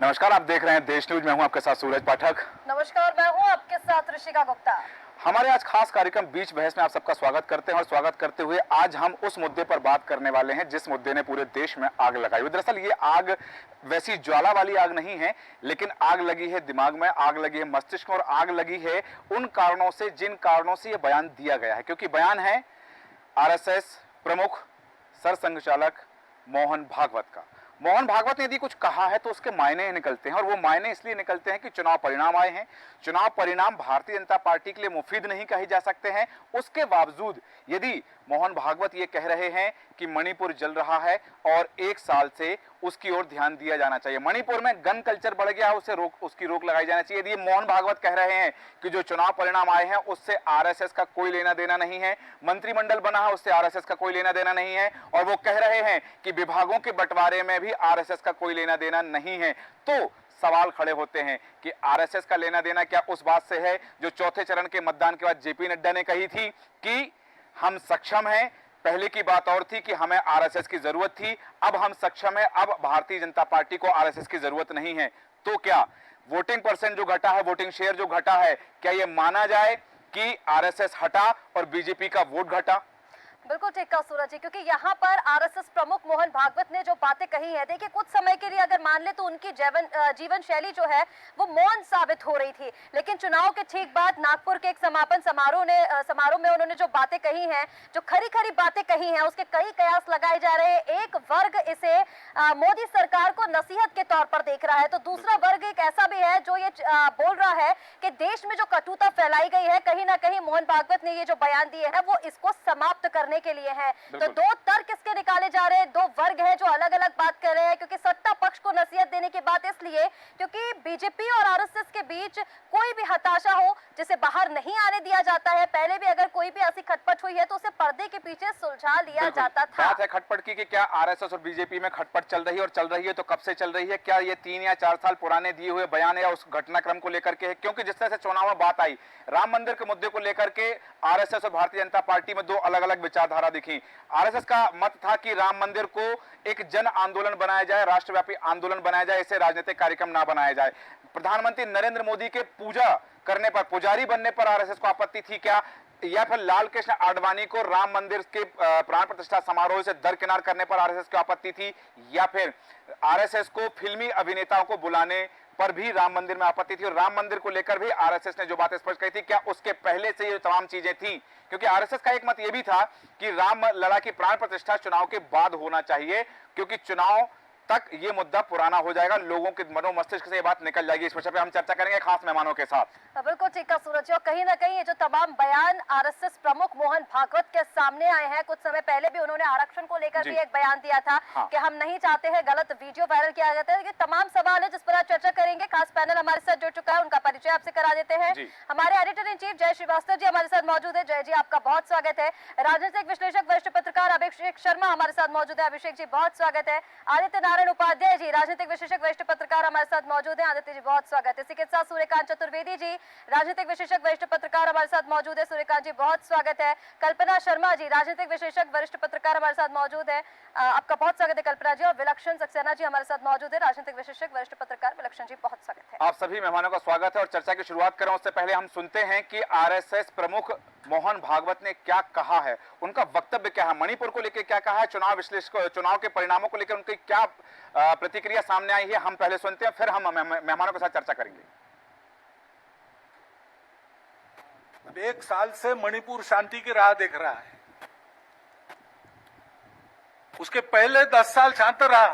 नमस्कार, आप देख रहे हैं देश न्यूज। मैं हूं आपके साथ सूरज पाठक। नमस्कार, मैं हूं आपके साथ ऋषिका गुप्ता। हमारे आज खास कार्यक्रम बीच बहस में आप सबका स्वागत करते हैं और स्वागत करते हुए आज हम उस मुद्दे पर बात करने वाले हैं जिस मुद्दे ने पूरे देश में आग लगाई हुई। दरअसल ये आग वैसी ज्वाला वाली आग नहीं है, लेकिन आग लगी है दिमाग में, आग लगी है मस्तिष्क में और आग लगी है उन कारणों से जिन कारणों से ये बयान दिया गया है। क्योंकि बयान है आरएसएस प्रमुख सरसंघ चालक मोहन भागवत का। मोहन भागवत ने यदि कुछ कहा है तो उसके मायने निकलते हैं और वो मायने इसलिए निकलते हैं कि चुनाव परिणाम आए हैं। चुनाव परिणाम भारतीय जनता पार्टी के लिए मुफीद नहीं कहे जा सकते हैं। उसके बावजूद यदि मोहन भागवत ये कह रहे हैं कि मणिपुर जल रहा है और 1 साल से उसकी ओर ध्यान दिया जाना चाहिए, मणिपुर में गन कल्चर बढ़ गया है, उसकी रोक लगाई जानी चाहिए। यदि मोहन भागवत कह रहे हैं कि जो चुनाव परिणाम आए हैं उससे आरएसएस का कोई लेना देना नहीं है, मंत्रिमंडल बना है उससे आरएसएस का कोई लेना देना नहीं है, और वो कह रहे हैं कि विभागों के बंटवारे में भी आरएसएस का कोई लेना देना नहीं है, तो सवाल खड़े होते हैं कि आरएसएस का लेना देना क्या उस बात से है जो चौथे चरण के मतदान के बाद जेपी नड्डा ने कही थी कि हम सक्षम हैं। पहले की बात और थी कि हमें आरएसएस की जरूरत थी, अब हम सक्षम है, अब भारतीय जनता पार्टी को आरएसएस की जरूरत नहीं है। तो क्या वोटिंग परसेंट जो घटा है, वोटिंग शेयर जो घटा है, क्या यह माना जाए कि आरएसएस हटा और बीजेपी का वोट घटा? बिल्कुल ठीक कहा सूरज जी, क्योंकि यहाँ पर आरएसएस प्रमुख मोहन भागवत ने जो बातें कही है, देखिए कुछ समय के लिए अगर मान ले तो उनकी जीवन शैली जो है वो मौन साबित हो रही थी, लेकिन चुनाव के ठीक बाद नागपुर के एक समापन समारोह में उन्होंने जो बातें कही हैं, जो खरी खरी बातें कही हैं, उसके कई कयास लगाए जा रहे हैं। एक वर्ग इसे मोदी सरकार को नसीहत के तौर पर देख रहा है, तो दूसरा वर्ग एक ऐसा भी है जो ये बोल रहा है कि देश में जो कटुता फैलाई गई है, कहीं ना कहीं मोहन भागवत ने ये जो बयान दिए हैं वो इसको समाप्त करने के लिए है। तो दो तर्क इसके निकाले जा रहे हैं, दो वर्ग हैं जो अलग अलग बात कर रहे हैं, क्योंकि सत्ता पक्ष को नसीहत देने की बात इसलिए क्योंकि बीजेपी और आरएसएस के बीच कोई भी हताशा हो जिसे बाहर नहीं आने दिया जाता है। पहले भी अगर कोई भी ऐसी खटपट हुई है तो उसे पर्दे के पीछे सुलझा लिया जाता था। बात है खटपट की कि क्या आरएसएस और बीजेपी में खटपट चल रही है और चल रही है तो कब से चल रही है? क्या ये 3 या 4 साल पुराने दिए हुए बयान या उस घटनाक्रम को लेकर के है? क्योंकि जिस तरह से चुनाव में बात आई, राम मंदिर के मुद्दे को लेकर के आरएसएस और भारतीय जनता पार्टी में 2 अलग अलग विचारधारा दिखी। आरएसएस का मत था कि राम मंदिर को एक जन आंदोलन बनाया जाए, राष्ट्रव्यापी आंदोलन बनाया जाए, इसे राजनीतिक कार्यक्रम ना बनाया जाए। प्रधानमंत्री नरेंद्र मोदी के पूजा करने पर, पुजारी बनने पर आरएसएस को आपत्ति थी क्या? या फिर लाल कृष्ण आडवाणी को राम मंदिर के प्राण प्रतिष्ठा समारोह से दरकिनार करने पर आरएसएस को आपत्ति थी? या फिर आरएसएस को फिल्मी अभिनेताओं को बुलाने पर भी राम मंदिर में आपत्ति थी? और राम मंदिर को लेकर भी आरएसएस ने जो बात स्पष्ट कही थी, क्या उसके पहले से ये तमाम चीजें थी? क्योंकि आरएसएस का एक मत ये भी था कि राम लला की प्राण प्रतिष्ठा चुनाव के बाद होना चाहिए, क्योंकि चुनाव तक ये मुद्दा पुराना हो जाएगा, लोगों के मनो मस्तिष्क से ये बात निकल जाएगी। इस विषय पे हम चर्चा करेंगे खास मेहमानों के साथ। बिल्कुल ठीक है सूरज जी, और कहीं ना कहीं ये जो तमाम बयान आरएसएस प्रमुख मोहन भागवत के सामने आए हैं, कुछ समय पहले भी उन्होंने आरक्षण को लेकर भी एक बयान दिया था कि हम नहीं चाहते हैं गलत वीडियो वायरल किया जाता है। ये तमाम सवाल है जिस पर आज चर्चा करेंगे। खास पैनल हमारे साथ जुड़ चुका है, उनका परिचय आपसे करा देते हैं। हमारे एडिटर इन चीफ जय श्रीवास्तव जी हमारे साथ मौजूद है। जय जी, आपका बहुत स्वागत है। राजनीतिक विश्लेषक वरिष्ठ पत्रकार अभिषेक शर्मा हमारे साथ मौजूद है। अभिषेक जी बहुत स्वागत है। आदित्य नारायण उपाध्याय जी राजनीतिक विश्लेषक वरिष्ठ पत्रकार हमारे साथ मौजूद है। आदित्य जी बहुत स्वागत है। इसी के साथ सूर्यकांत चतुर्वेदी जी राजनीतिक विश्लेषक वरिष्ठ पत्रकार हमारे साथ मौजूद है। सूर्यकांत जी बहुत स्वागत है। कल्पना शर्मा जी राजनीतिक विश्लेषक वरिष्ठ पत्रकार हमारे साथ मौजूद है। आपका बहुत स्वागत है कल्पना जी। और विलक्षण सक्सेना जी हमारे साथ मौजूद है, राजनीतिक विश्लेषक वरिष्ठ पत्रकार। विलक्षण जी बहुत स्वागत है। आप सभी मेहमानों का स्वागत है और चर्चा की शुरुआत करें उससे पहले हम सुनते हैं कि आरएसएस प्रमुख मोहन भागवत ने क्या कहा है, उनका वक्तव्य क्या है, मणिपुर को लेकर क्या कहा है, चुनाव के परिणामों को लेकर उनकी क्या प्रतिक्रिया सामने आई है, हम पहले सुनते हैं, फिर हम मेहमानों के साथ चर्चा करेंगे। अब 1 साल से मणिपुर शांति की राह देख रहा है। उसके पहले 10 साल शांत रहा।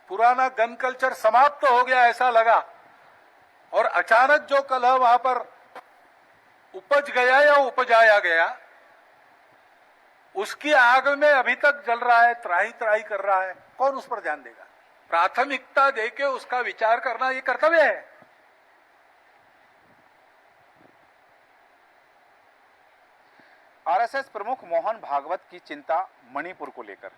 पुराना गन कल्चर समाप्त हो गया ऐसा लगा, और अचानक जो कलह वहां पर उपज गया या उपजाया गया, उसकी आग में अभी तक जल रहा है, त्राही त्राही कर रहा है। कौन उस पर ध्यान देगा? प्राथमिकता देके उसका विचार करना ये कर्तव्य है। आरएसएस प्रमुख मोहन भागवत की चिंता मणिपुर को लेकर।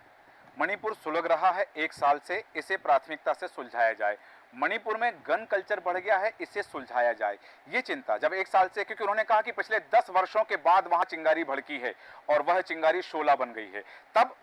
मणिपुर सुलग रहा है 1 साल से, इसे प्राथमिकता से सुलझाया जाए। मणिपुर में गन कल्चर बढ़ गया है, इसे सुलझाया जाए, ये चिंता जब 1 साल से, क्योंकि उन्होंने कहा कि पिछले 10 वर्षों के बाद वहां चिंगारी भड़की है और वह चिंगारी शोला बन गई है। तब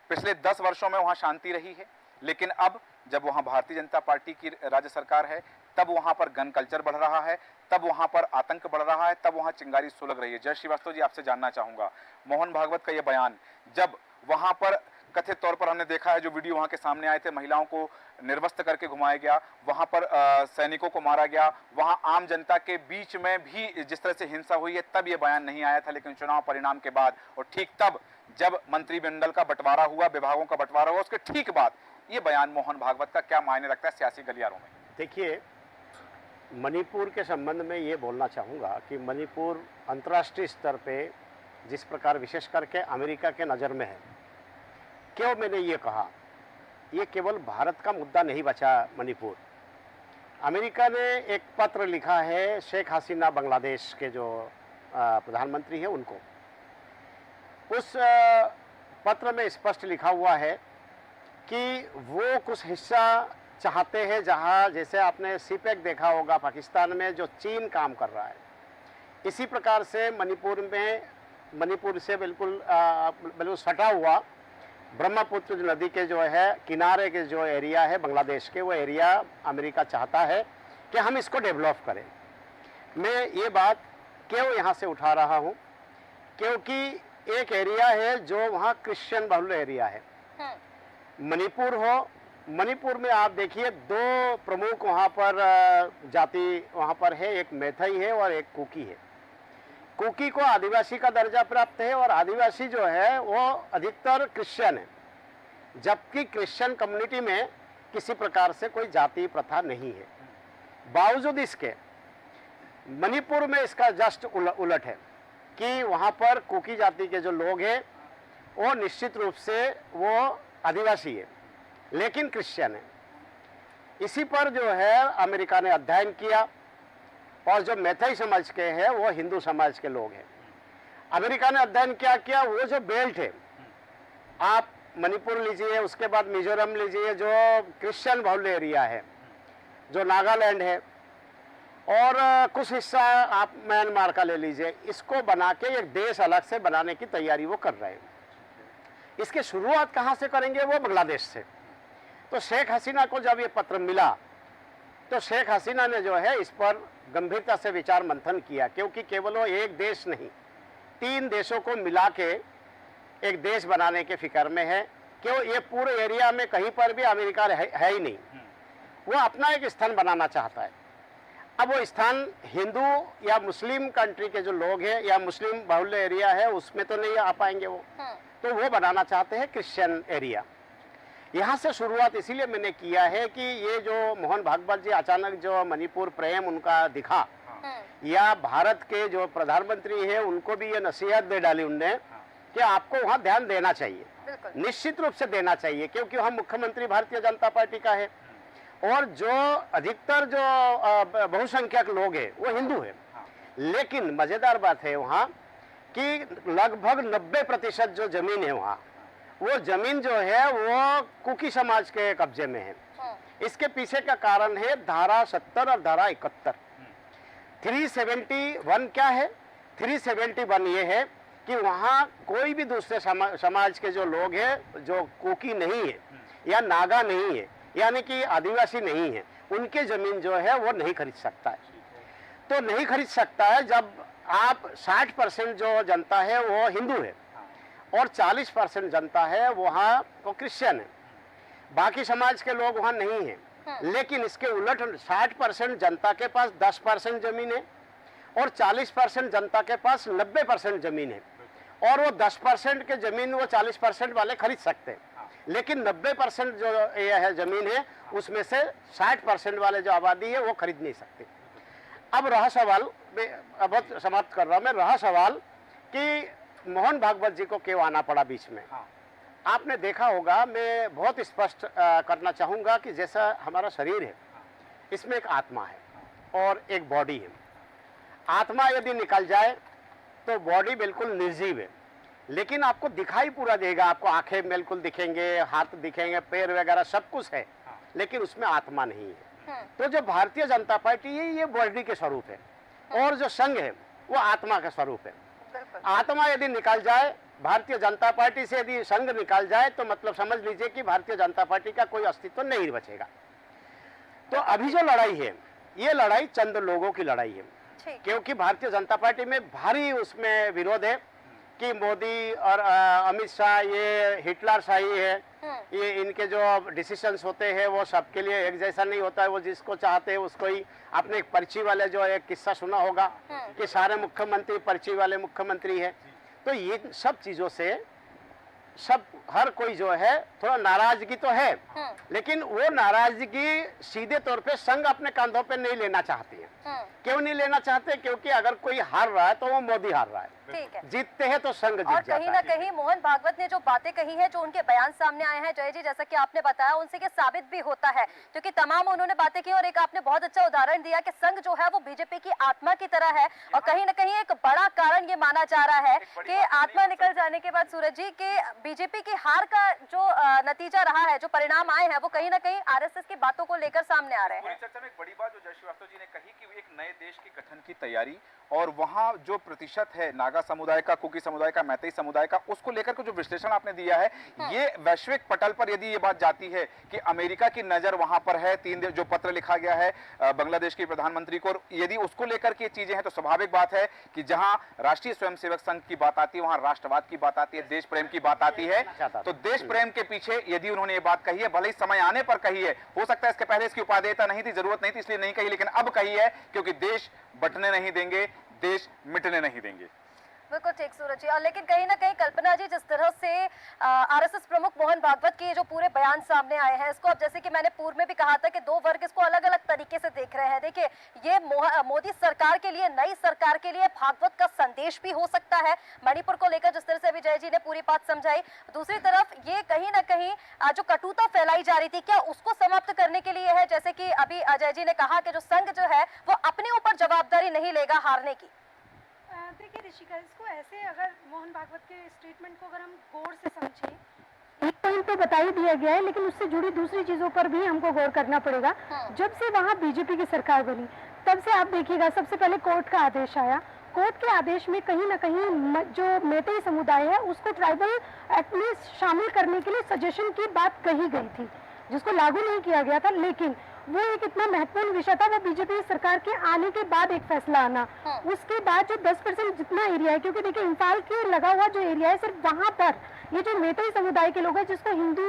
पिछले 10 वर्षों में वहां शांति रही है, लेकिन अब जब वहां भारतीय जनता पार्टी की राज्य सरकार है, तब वहां पर गन कल्चर बढ़ रहा है, तब वहां पर आतंक बढ़ रहा है, तब वहां चिंगारी सुलग रही है। जय श्रीवास्तव जी, आपसे जानना चाहूंगा, मोहन भागवत का यह बयान जब वहां पर कथित तौर पर हमने देखा है, जो वीडियो वहां के सामने आए थे, महिलाओं को निर्वस्त्र करके घुमाया गया, वहां पर सैनिकों को मारा गया, वहां आम जनता के बीच में भी जिस तरह से हिंसा हुई है, तब यह बयान नहीं आया था। लेकिन चुनाव परिणाम के बाद और ठीक तब जब मंत्रिमंडल का बंटवारा हुआ, विभागों का बंटवारा हुआ, उसके ठीक बाद ये बयान मोहन भागवत का क्या मायने रखता है सियासी गलियारों में? देखिए, मणिपुर के संबंध में ये बोलना चाहूँगा कि मणिपुर अंतर्राष्ट्रीय स्तर पे जिस प्रकार विशेष करके अमेरिका के नज़र में है, क्यों मैंने ये कहा, ये केवल भारत का मुद्दा नहीं बचा मणिपुर। अमेरिका ने एक पत्र लिखा है शेख हसीना बांग्लादेश के जो प्रधानमंत्री है उनको, उस पत्र में स्पष्ट लिखा हुआ है कि वो कुछ हिस्सा चाहते हैं जहां, जैसे आपने सीपेक देखा होगा पाकिस्तान में जो चीन काम कर रहा है, इसी प्रकार से मणिपुर में, मणिपुर से बिल्कुल सटा हुआ ब्रह्मपुत्र नदी के जो है किनारे के जो एरिया है बांग्लादेश के, वो एरिया अमेरिका चाहता है कि हम इसको डेवलप करें। मैं ये बात क्यों यहाँ से उठा रहा हूँ, क्योंकि एक एरिया है जो वहाँ क्रिश्चियन बहुल एरिया है। मणिपुर हो, मणिपुर में आप देखिए दो प्रमुख वहाँ पर जाति वहाँ पर है, एक मैथई है और एक कुकी है। कुकी को आदिवासी का दर्जा प्राप्त है और आदिवासी जो है वो अधिकतर क्रिश्चियन है, जबकि क्रिश्चियन कम्युनिटी में किसी प्रकार से कोई जाति प्रथा नहीं है। बावजूद इसके मणिपुर में इसका जस्ट उलट है कि वहाँ पर कुकी जाति के जो लोग हैं वो निश्चित रूप से वो आदिवासी है लेकिन क्रिश्चियन है। इसी पर जो है अमेरिका ने अध्ययन किया और जो मैथई समाज के हैं वो हिंदू समाज के लोग हैं। अमेरिका ने अध्ययन क्या किया, वो जो बेल्ट है, आप मणिपुर लीजिए, उसके बाद मिजोरम लीजिए जो क्रिश्चियन बहुल एरिया है, जो नागालैंड है, और कुछ हिस्सा आप म्यांमार का ले लीजिए, इसको बना के एक देश अलग से बनाने की तैयारी वो कर रहे हैं। इसके शुरुआत कहाँ से करेंगे, वो बांग्लादेश से। तो शेख हसीना को जब ये पत्र मिला तो शेख हसीना ने जो है इस पर गंभीरता से विचार मंथन किया, क्योंकि केवल वो एक देश नहीं, 3 देशों को मिला के एक देश बनाने के फिक्र में है। क्यों, ये पूरे एरिया में कहीं पर भी अमेरिका है ही नहीं, वो अपना एक स्थान बनाना चाहता है। अब वो स्थान हिंदू या मुस्लिम कंट्री के जो लोग हैं या मुस्लिम बहुल एरिया है उसमें तो नहीं आ पाएंगे वो, तो वो बनाना चाहते हैं क्रिश्चियन एरिया। यहाँ से शुरुआत इसीलिए मैंने किया है कि ये जो मोहन भागवत जी अचानक जो मणिपुर प्रेम उनका दिखा, या भारत के जो प्रधानमंत्री है उनको भी ये नसीहत दे डाली उनने कि आपको वहाँ ध्यान देना चाहिए, निश्चित रूप से देना चाहिए, क्योंकि हम मुख्यमंत्री भारतीय जनता पार्टी का है और जो अधिकतर जो बहुसंख्यक लोग हैं वो हिंदू है। लेकिन मजेदार बात है वहाँ कि लगभग 90% जो जमीन है वहाँ, वो जमीन जो है वो कुकी समाज के कब्जे में है। इसके पीछे का कारण है धारा 70 और धारा 71। 371 क्या है, 371 ये है कि वहाँ कोई भी दूसरे समाज के जो लोग हैं जो कुकी नहीं है या नागा नहीं है, यानी कि आदिवासी नहीं है, उनके जमीन जो है वो नहीं खरीद सकता है। तो नहीं खरीद सकता है जब आप 60% जो जनता है वो हिंदू है और 40% जनता है वहाँ वो क्रिश्चियन है, बाकी समाज के लोग वहाँ नहीं हैं। लेकिन इसके उलट 60% जनता के पास 10% जमीन है और 40% जनता के पास 90% जमीन है, और वो 10% के जमीन वो 40% वाले खरीद सकते हैं, लेकिन 90% जो ये है जमीन है उसमें से 60% वाले जो आबादी है वो खरीद नहीं सकते। अब रहा सवाल, अब समाप्त कर रहा हूँ मैं, रहा सवाल कि मोहन भागवत जी को क्यों आना पड़ा बीच में। आपने देखा होगा, मैं बहुत स्पष्ट करना चाहूँगा कि जैसा हमारा शरीर है इसमें एक आत्मा है और एक बॉडी है। आत्मा यदि निकल जाए तो बॉडी बिल्कुल निर्जीव है, लेकिन आपको दिखाई पूरा देगा, आपको आंखें बिल्कुल दिखेंगे, हाथ दिखेंगे, पैर वगैरह सब कुछ है, लेकिन उसमें आत्मा नहीं है। तो जो भारतीय जनता पार्टी है ये बॉडी के स्वरूप है और जो संघ है वो आत्मा का स्वरूप है। आत्मा यदि निकल जाए, भारतीय जनता पार्टी से यदि संघ निकाल जाए तो मतलब समझ लीजिए कि भारतीय जनता पार्टी का कोई अस्तित्व नहीं बचेगा। तो अभी जो लड़ाई है, ये लड़ाई चंद लोगों की लड़ाई है, क्योंकि भारतीय जनता पार्टी में भारी उसमें विरोध है कि मोदी और अमित शाह ये हिटलर शाही है, ये इनके जो डिसीजंस होते हैं वो सबके लिए एक जैसा नहीं होता है, वो जिसको चाहते हैं उसको ही। आपने एक पर्ची वाले जो एक किस्सा सुना होगा कि सारे मुख्यमंत्री पर्ची वाले मुख्यमंत्री है। तो ये सब चीजों से सब हर कोई जो है थोड़ा नाराजगी तो है, लेकिन वो नाराजगी सीधे तौर पे संघ अपने कंधों पे नहीं लेना चाहती है। क्यों नहीं लेना चाहते? क्योंकि अगर कोई हार रहा है तो वो मोदी हार रहा है, ठीक है, जीतते हैं तो संघ जीत और जाता कहीं ना है। कहीं मोहन भागवत ने जो बातें कही है, जो उनके बयान सामने आए हैं जय जी, जैसा कि आपने बताया, उनसे ये साबित भी होता है, क्योंकि तमाम उन्होंने बातें की। और एक आपने बहुत अच्छा उदाहरण दिया कि संघ जो है वो बीजेपी की आत्मा की तरह है, और कहीं ना कहीं एक बड़ा कारण ये माना जा रहा है कि आत्मा निकल जाने के बाद सूरज जी के बीजेपी की हार का जो नतीजा रहा है, जो परिणाम आए हैं, वो कहीं ना कहीं आरएसएस की बातों को लेकर सामने आ रहे हैं। चर्चा में एक बड़ी बात जो जय श्रीवास्तव जी ने कही कि एक नए देश के गठन की तैयारी, और वहां जो प्रतिशत है नागा समुदाय का, कुकी समुदाय का, मैतेई समुदाय का, उसको लेकर के जो विश्लेषण आपने दिया है, ये वैश्विक पटल पर यदि ये बात जाती है कि अमेरिका की नजर वहां पर है, 3 जो पत्र लिखा गया है बांग्लादेश के प्रधानमंत्री को, यदि उसको लेकर के चीजें हैं तो स्वाभाविक बात है कि जहां राष्ट्रीय स्वयंसेवक संघ की बात आती है, वहां राष्ट्रवाद की बात आती है, देश प्रेम की बात आती है। तो देश प्रेम के पीछे यदि उन्होंने ये बात कही है, भले ही समय आने पर कही है, हो सकता है इसके पहले इसकी उपादेयता नहीं थी, जरूरत नहीं थी, इसलिए नहीं कही, लेकिन अब कही है क्योंकि देश बंटने नहीं देंगे, देश मिटने नहीं देंगे। बिल्कुल ठीक सूरज जी। और लेकिन कहीं ना कहीं कल्पना जी, जिस तरह से आरएसएस प्रमुख मोहन भागवत के जो पूरे बयान सामने आए हैं, इसको अब जैसे कि मैंने पूर्व में भी कहा था कि 2 वर्ग इसको अलग अलग तरीके से देख रहे हैं। देखिए, ये मोदी सरकार के लिए, नई सरकार के लिए भागवत का संदेश भी हो सकता है, मणिपुर को लेकर जिस तरह से अभी जय जी ने पूरी बात समझाई। दूसरी तरफ ये कहीं ना कहीं जो कटुता फैलाई जा रही थी, क्या उसको समाप्त करने के लिए है? जैसे कि अभी अजय जी ने कहा कि जो संघ जो है वो अपने ऊपर जवाबदारी नहीं लेगा हारने की। देखिए ऋषिका, इसको ऐसे अगर मोहन भागवत के स्टेटमेंट को अगर हम गौर से समझें, एक पॉइंट तो बता ही दिया गया है, लेकिन उससे जुड़ी दूसरी चीजों पर भी हमको गौर करना पड़ेगा। जब से वहाँ बीजेपी की सरकार बनी, तब से आप देखिएगा, सबसे पहले कोर्ट का आदेश आया। कोर्ट के आदेश में कहीं ना कहीं जो मैतेई समुदाय है उसको ट्राइबल एक्ट में शामिल करने के लिए सजेशन की बात कही गई थी, जिसको लागू नहीं किया गया था। लेकिन वो एक इतना महत्वपूर्ण विषय था, वो बीजेपी सरकार के आने के बाद एक फैसला आना। उसके बाद जो 10% जितना एरिया है, क्योंकि देखिए इम्फाल के लगा हुआ जो एरिया है, सिर्फ वहां पर ये जो मैतेई समुदाय के लोग हैं, जिसको हिंदू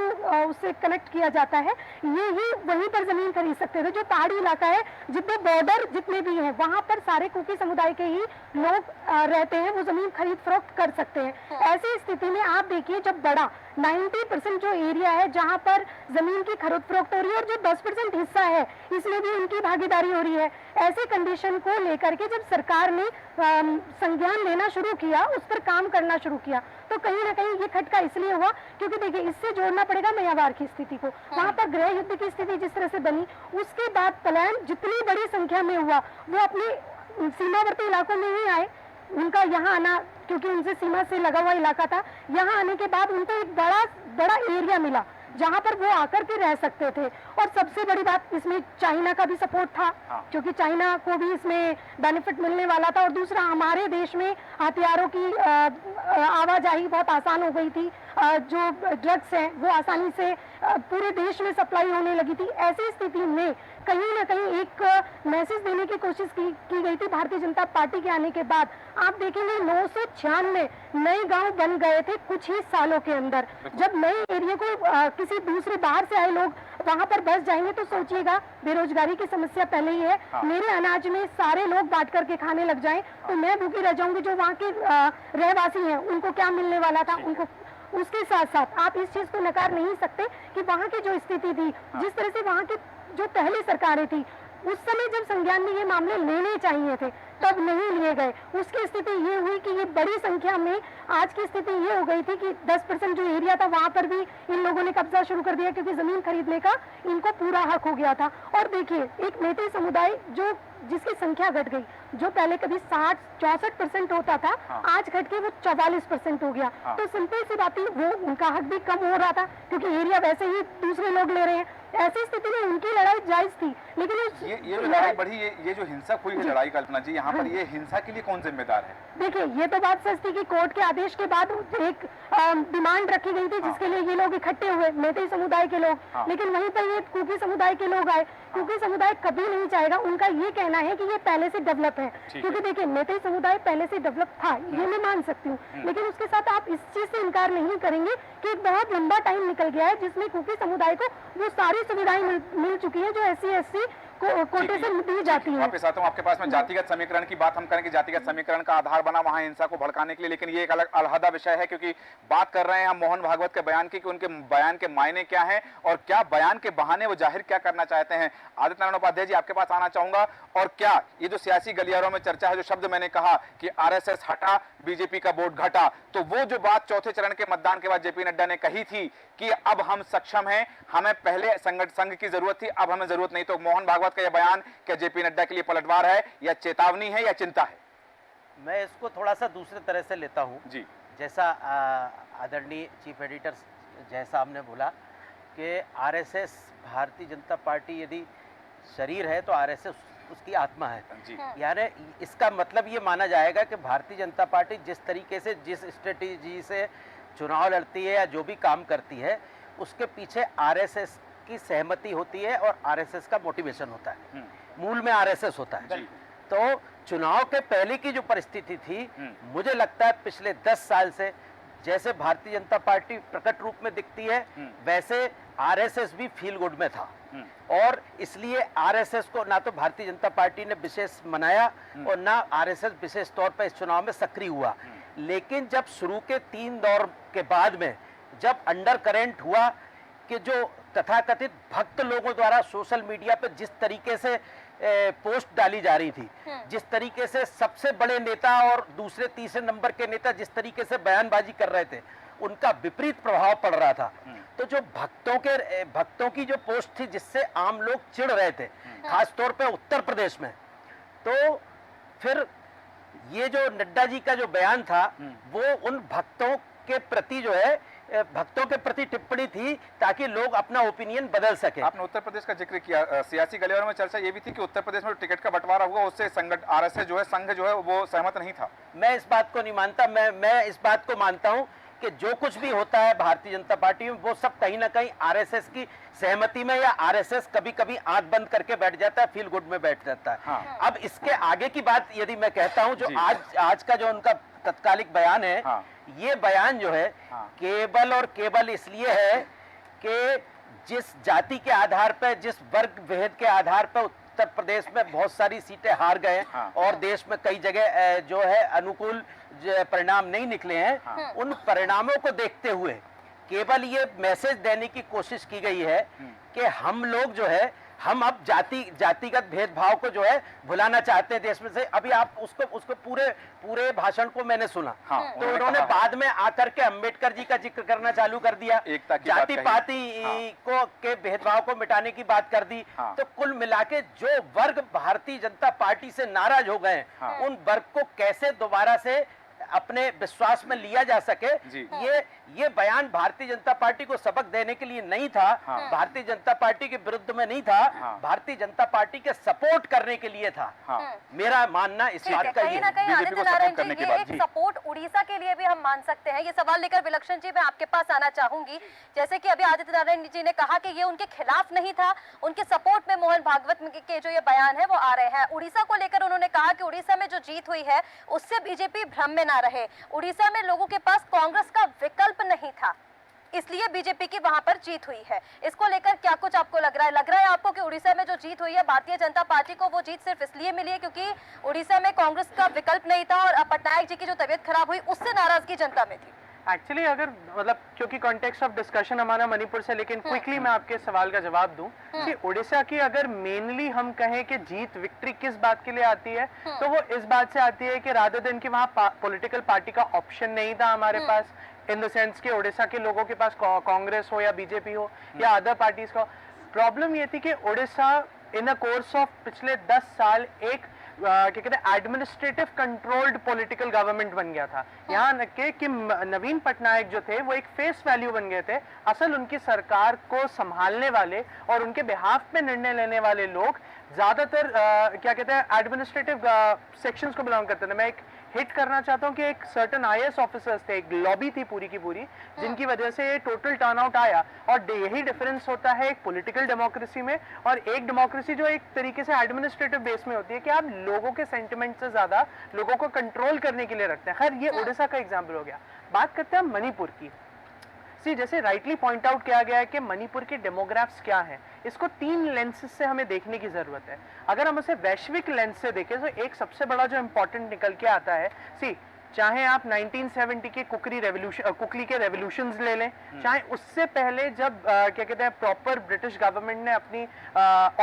उससे कनेक्ट किया जाता है, ये ही वहीं पर जमीन खरीद सकते थे। जो पहाड़ी इलाका है, जितने बॉर्डर जितने भी हैं, वहां पर सारे कुकी समुदाय के ही लोग रहते हैं, वो जमीन खरीद फरोख्त कर सकते हैं। ऐसी स्थिति में आप देखिए, जब बड़ा 90% जो एरिया है जहां पर जमीन की खरीद फरोख्त हो रही है, और जो 10% हिस्सा है इसमें भी उनकी भागीदारी हो रही है, ऐसे कंडीशन को लेकर के जब सरकार ने संज्ञान लेना शुरू किया, उस पर काम करना शुरू किया, तो कहीं ना कहीं ये खटका इसलिए हुआ क्योंकि देखिए इससे जोड़ना पड़ेगा म्यांमार की स्थिति को। वहां पर गृह युद्ध की स्थिति जिस तरह से बनी, उसके बाद पलायन जितनी बड़ी संख्या में हुआ, वो अपने सीमावर्ती इलाकों में ही आए। उनका यहाँ आना, क्योंकि उनसे सीमा से लगा हुआ इलाका था, यहाँ आने के बाद उनको एक बड़ा एरिया मिला जहां पर वो आकर के रह सकते थे। और सबसे बड़ी बात, इसमें चाइना का भी सपोर्ट था, क्योंकि चाइना को भी इसमें बेनिफिट मिलने वाला था। और दूसरा, हमारे देश में हथियारों की आवाजाही बहुत आसान हो गई थी, जो ड्रग्स हैं वो आसानी से पूरे देश में सप्लाई होने लगी थी। ऐसी स्थिति में कहीं ना कहीं एक मैसेज देने की कोशिश की गई थी भारतीय जनता पार्टी के आने के बाद। आप देखेंगे 996 नए गांव बन गए थे कुछ ही सालों के अंदर। जब नए एरिया को किसी दूसरे बाहर से आए लोग वहां पर बस जाएंगे, तो सोचिएगा बेरोजगारी की समस्या पहले ही है, मेरे अनाज में सारे लोग बांट करके खाने लग जाएं तो मैं भूखी रह जाऊंगी। जो वहाँ के रहवासी हैं उनको क्या मिलने वाला था, उनको। उसके साथ साथ आप इस चीज को नकार नहीं सकते कि वहाँ की जो स्थिति थी, जिस तरह से वहाँ की जो पहली सरकारें थी, उस समय जब संज्ञान में ये मामले लेने चाहिए थे तब नहीं लिए गए। उसकी स्थिति ये हुई कि ये बड़ी संख्या में, आज की स्थिति ये हो गई थी कि 10% जो एरिया था वहां पर भी इन लोगों ने कब्जा शुरू कर दिया, क्योंकि जमीन खरीदने का इनको पूरा हक हो गया था। और देखिए, एक मैतेई समुदाय जिसकी संख्या घट गई, जो पहले कभी 60-64% होता था, आज घट के वो 44% हो गया। तो सिंपल सी बात है, वो उनका हक भी कम हो रहा था, क्योंकि एरिया वैसे ही दूसरे लोग ले रहे हैं। ऐसी स्थिति में उनकी लड़ाई जायज थी, लेकिन ये जो लड़ाई बढ़ी, ये जो हिंसक हुई है लड़ाई, कल्पना जी, यहाँ पर ये हिंसा के लिए कौन जिम्मेदार है? देखिए, ये तो बात सच थी कि कोर्ट के आदेश के बाद एक डिमांड रखी गई थी जिसके लिए ये लोग इकट्ठे हुए, मेतई समुदाय के लोग, लेकिन वहीं पर ये कुकी समुदाय के लोग आए। कुकी समुदाय कभी नहीं चाहेगा, उनका ये कहना है कि ये पहले से डेवलप है, क्योंकि देखिए मेतई समुदाय पहले से डेवलप था, ये मैं मान सकती हूँ, लेकिन उसके साथ आप इस चीज से इनकार नहीं करेंगे कि एक बहुत लंबा टाइम निकल गया है जिसमें कुकी समुदाय को वो सारी सुविधाएं मिल चुकी है जो SC कोटे से दी जाती है। वापस आता हूँ आपके पास में, जातिगत समीकरण की बात हम करेंगे, जातिगत समीकरण का आधार बना वहां हिंसा को भड़काने के लिए, लेकिन ये एक अलग अलहदा विषय है, क्योंकि बात कर रहे हैं हम मोहन भागवत के बयान की कि उनके बयान के मायने क्या हैं और क्या बयान के बहाने वो जाहिर क्या करना चाहते हैं। आदित्य नारायण उपाध्याय जी, आपके पास आना चाहूंगा, और क्या ये जो सियासी गलियारों में चर्चा है, जो शब्द मैंने कहा कि RSS हटा, बीजेपी का वोट घटा, तो वो जो बात चौथे चरण के मतदान के बाद JP नड्डा ने कही थी कि अब हम सक्षम हैं, हमें पहले संघ की जरूरत थी, अब हमें जरूरत नहीं, तो मोहन भागवत का यह बयान क्या JP नड्डा के लिए पलटवार है या चेतावनी है या चिंता है? मैं इसको थोड़ा सा दूसरे तरह से लेता हूँ जी। जैसा आदरणीय चीफ एडिटर जैसा हमने बोला कि RSS भारतीय जनता पार्टी यदि शरीर है तो RSS उसकी आत्मा है जी। यानी इसका मतलब ये माना जाएगा कि भारतीय जनता पार्टी जिस तरीके से, जिस स्ट्रेटेजी से चुनाव लड़ती है या जो भी काम करती है, उसके पीछे RSS की सहमति होती है और RSS का मोटिवेशन होता है, मूल में RSS होता है। तो चुनाव के पहले की जो परिस्थिति थी, मुझे लगता है पिछले 10 साल से जैसे भारतीय जनता पार्टी प्रकट रूप में दिखती है, वैसे RSS भी फील गुड में था, और इसलिए RSS को ना तो भारतीय जनता पार्टी ने विशेष मनाया और ना RSS विशेष तौर पर इस चुनाव में सक्रिय हुआ। लेकिन जब शुरू के 3 दौर के बाद में जब अंडर करेंट हुआ कि जो तथाकथित भक्त लोगों द्वारा सोशल मीडिया पर जिस तरीके से पोस्ट डाली जा रही थी, जिस तरीके से सबसे बड़े नेता और दूसरे तीसरे नंबर के नेता जिस तरीके से बयानबाजी कर रहे थे, उनका विपरीत प्रभाव पड़ रहा था। तो जो भक्तों की जो पोस्ट थी जिससे आम लोग चिढ़ रहे थे, खास तौर पे उत्तर प्रदेश में, तो फिर ये जो नड्डा जी का जो बयान था वो उन भक्तों के प्रति जो है, भक्तों के प्रति टिप्पणी थी ताकि लोग अपना ओपिनियन बदल सके। आपने उत्तर प्रदेश का जिक्र किया, सियासी गलियारों में चर्चा ये भी थी कि उत्तर प्रदेश में जो टिकट का बंटवारा हुआ उससे RSS जो है, संघ जो है वो सहमत नहीं था। मैं इस बात को नहीं मानता, मैं इस बात को मानता हूं कि जो कुछ भी होता है भारतीय जनता पार्टी में वो सब कहीं ना कहीं RSS की सहमति में, या RSS कभी कभी आंख बंद करके बैठ जाता है, फील गुड में बैठ जाता है। हाँ। अब इसके आगे की बात यदि मैं कहता हूं, जो आज का जो उनका तत्कालिक बयान है, हाँ। ये बयान जो है केवल और केवल इसलिए है कि जिस जाति के आधार पर, जिस वर्ग भेद के आधार पर उत्तर प्रदेश में बहुत सारी सीटें हार गए, और देश में कई जगह जो है अनुकूल परिणाम नहीं निकले हैं, उन परिणामों को देखते हुए केवल ये मैसेज देने की कोशिश की गई है कि हम लोग जो है, हम अब जातिगत भेदभाव को जो है भुलाना चाहते हैं देश में से। अभी आप उसको पूरे भाषण को मैंने सुना, तो उन्होंने बाद में आकर के अंबेडकर जी का जिक्र करना चालू कर दिया, जाति पाति को के भेदभाव को मिटाने की बात कर दी। तो कुल मिला के जो वर्ग भारतीय जनता पार्टी से नाराज हो गए, उन वर्ग को कैसे दोबारा से अपने विश्वास में लिया जा सके, ये बयान भारतीय जनता पार्टी को सबक देने के लिए नहीं था, भारतीय जनता पार्टी के विरुद्ध में नहीं था, भारतीय जनता पार्टी के सपोर्ट करने के लिए था। मेरा मानना इस बात का ये है। आदित्य नारायण जी, ये एक सपोर्ट उड़ीसा के लिए भी हम मान सकते हैं। ये सवाल लेकर विलक्षण जी मैं आपके पास आना चाहूंगी। जैसे कि अभी आदित्य नारायण जी ने कहा कि ये उनके खिलाफ नहीं था, उनके सपोर्ट में मोहन भागवत के जो ये बयान है वो आ रहे हैं। उड़ीसा को लेकर उन्होंने कहा कि उड़ीसा में जो जीत हुई है उससे बीजेपी भ्रम में ना रहे, उड़ीसा में लोगों के पास कांग्रेस का विकल्प नहीं था, इसलिए बीजेपी की वहां पर जीत हुई है। इसको लेकर क्या कुछ आपको लग रहा है आपको कि उड़ीसा में जो जीत हुई है भारतीय जनता पार्टी को वो जीत सिर्फ इसलिए मिली है क्योंकि उड़ीसा में कांग्रेस का विकल्प नहीं था और पटनायक जी की जो तबीयत खराब हुई उससे नाराजगी जनता में थी? एक्चुअली अगर मतलब क्योंकि कॉन्टेक्स्ट ऑफ डिस्कशन हमारा मणिपुर से, लेकिन क्विकली मैं आपके सवाल का जवाब दूं कि उड़ीसा की अगर मेनली हम कहें कि जीत, विक्ट्री किस बात के लिए आती है, तो वो इस बात से आती है कि रादर देन कि वहाँ पॉलिटिकल पार्टी का ऑप्शन नहीं था हमारे पास, इन द सेंस कि उड़ीसा के लोगों के पास कांग्रेस हो या बीजेपी हो या अदर पार्टीज का। प्रॉब्लम ये थी कि Orissa in the course of पिछले 10 साल एक क्या कहते हैं एडमिनिस्ट्रेटिव कंट्रोल्ड पॉलिटिकल गवर्नमेंट बन गया था। यहाँ कि नवीन पटनायक जो थे वो एक फेस वैल्यू बन गए थे। असल उनकी सरकार को संभालने वाले और उनके बिहाफ में निर्णय लेने वाले लोग ज्यादातर क्या कहते हैं एडमिनिस्ट्रेटिव सेक्शंस को बिलोंग करते थे। मैं एक हिट करना चाहता हूँ कि एक सर्टन आईएएस ऑफिसर्स थे, एक लॉबी थी पूरी की पूरी, जिनकी वजह से ये टोटल टर्नआउट आया। और यही डिफरेंस होता है एक पॉलिटिकल डेमोक्रेसी में और एक डेमोक्रेसी जो एक तरीके से एडमिनिस्ट्रेटिव बेस में होती है कि आप लोगों के सेंटिमेंट से ज्यादा लोगों को कंट्रोल करने के लिए रखते हैं। खैर, ये उड़ीसा का एग्जाम्पल हो गया। बात करते हैं मणिपुर की। जैसे राइटली पॉइंट आउट किया गया है कि मणिपुर के डेमोग्राफ्स क्या हैं, इसको 3 लेंसेज से हमें देखने की जरूरत है। अगर हम उसे वैश्विक लेंस से देखें तो एक सबसे बड़ा जो इंपॉर्टेंट निकल के आता है, चाहे आप 1970 के कुकली के रेवोल्यूशंस ले लें, चाहे उससे पहले जब क्या कहते हैं प्रॉपर ब्रिटिश गवर्नमेंट ने अपनी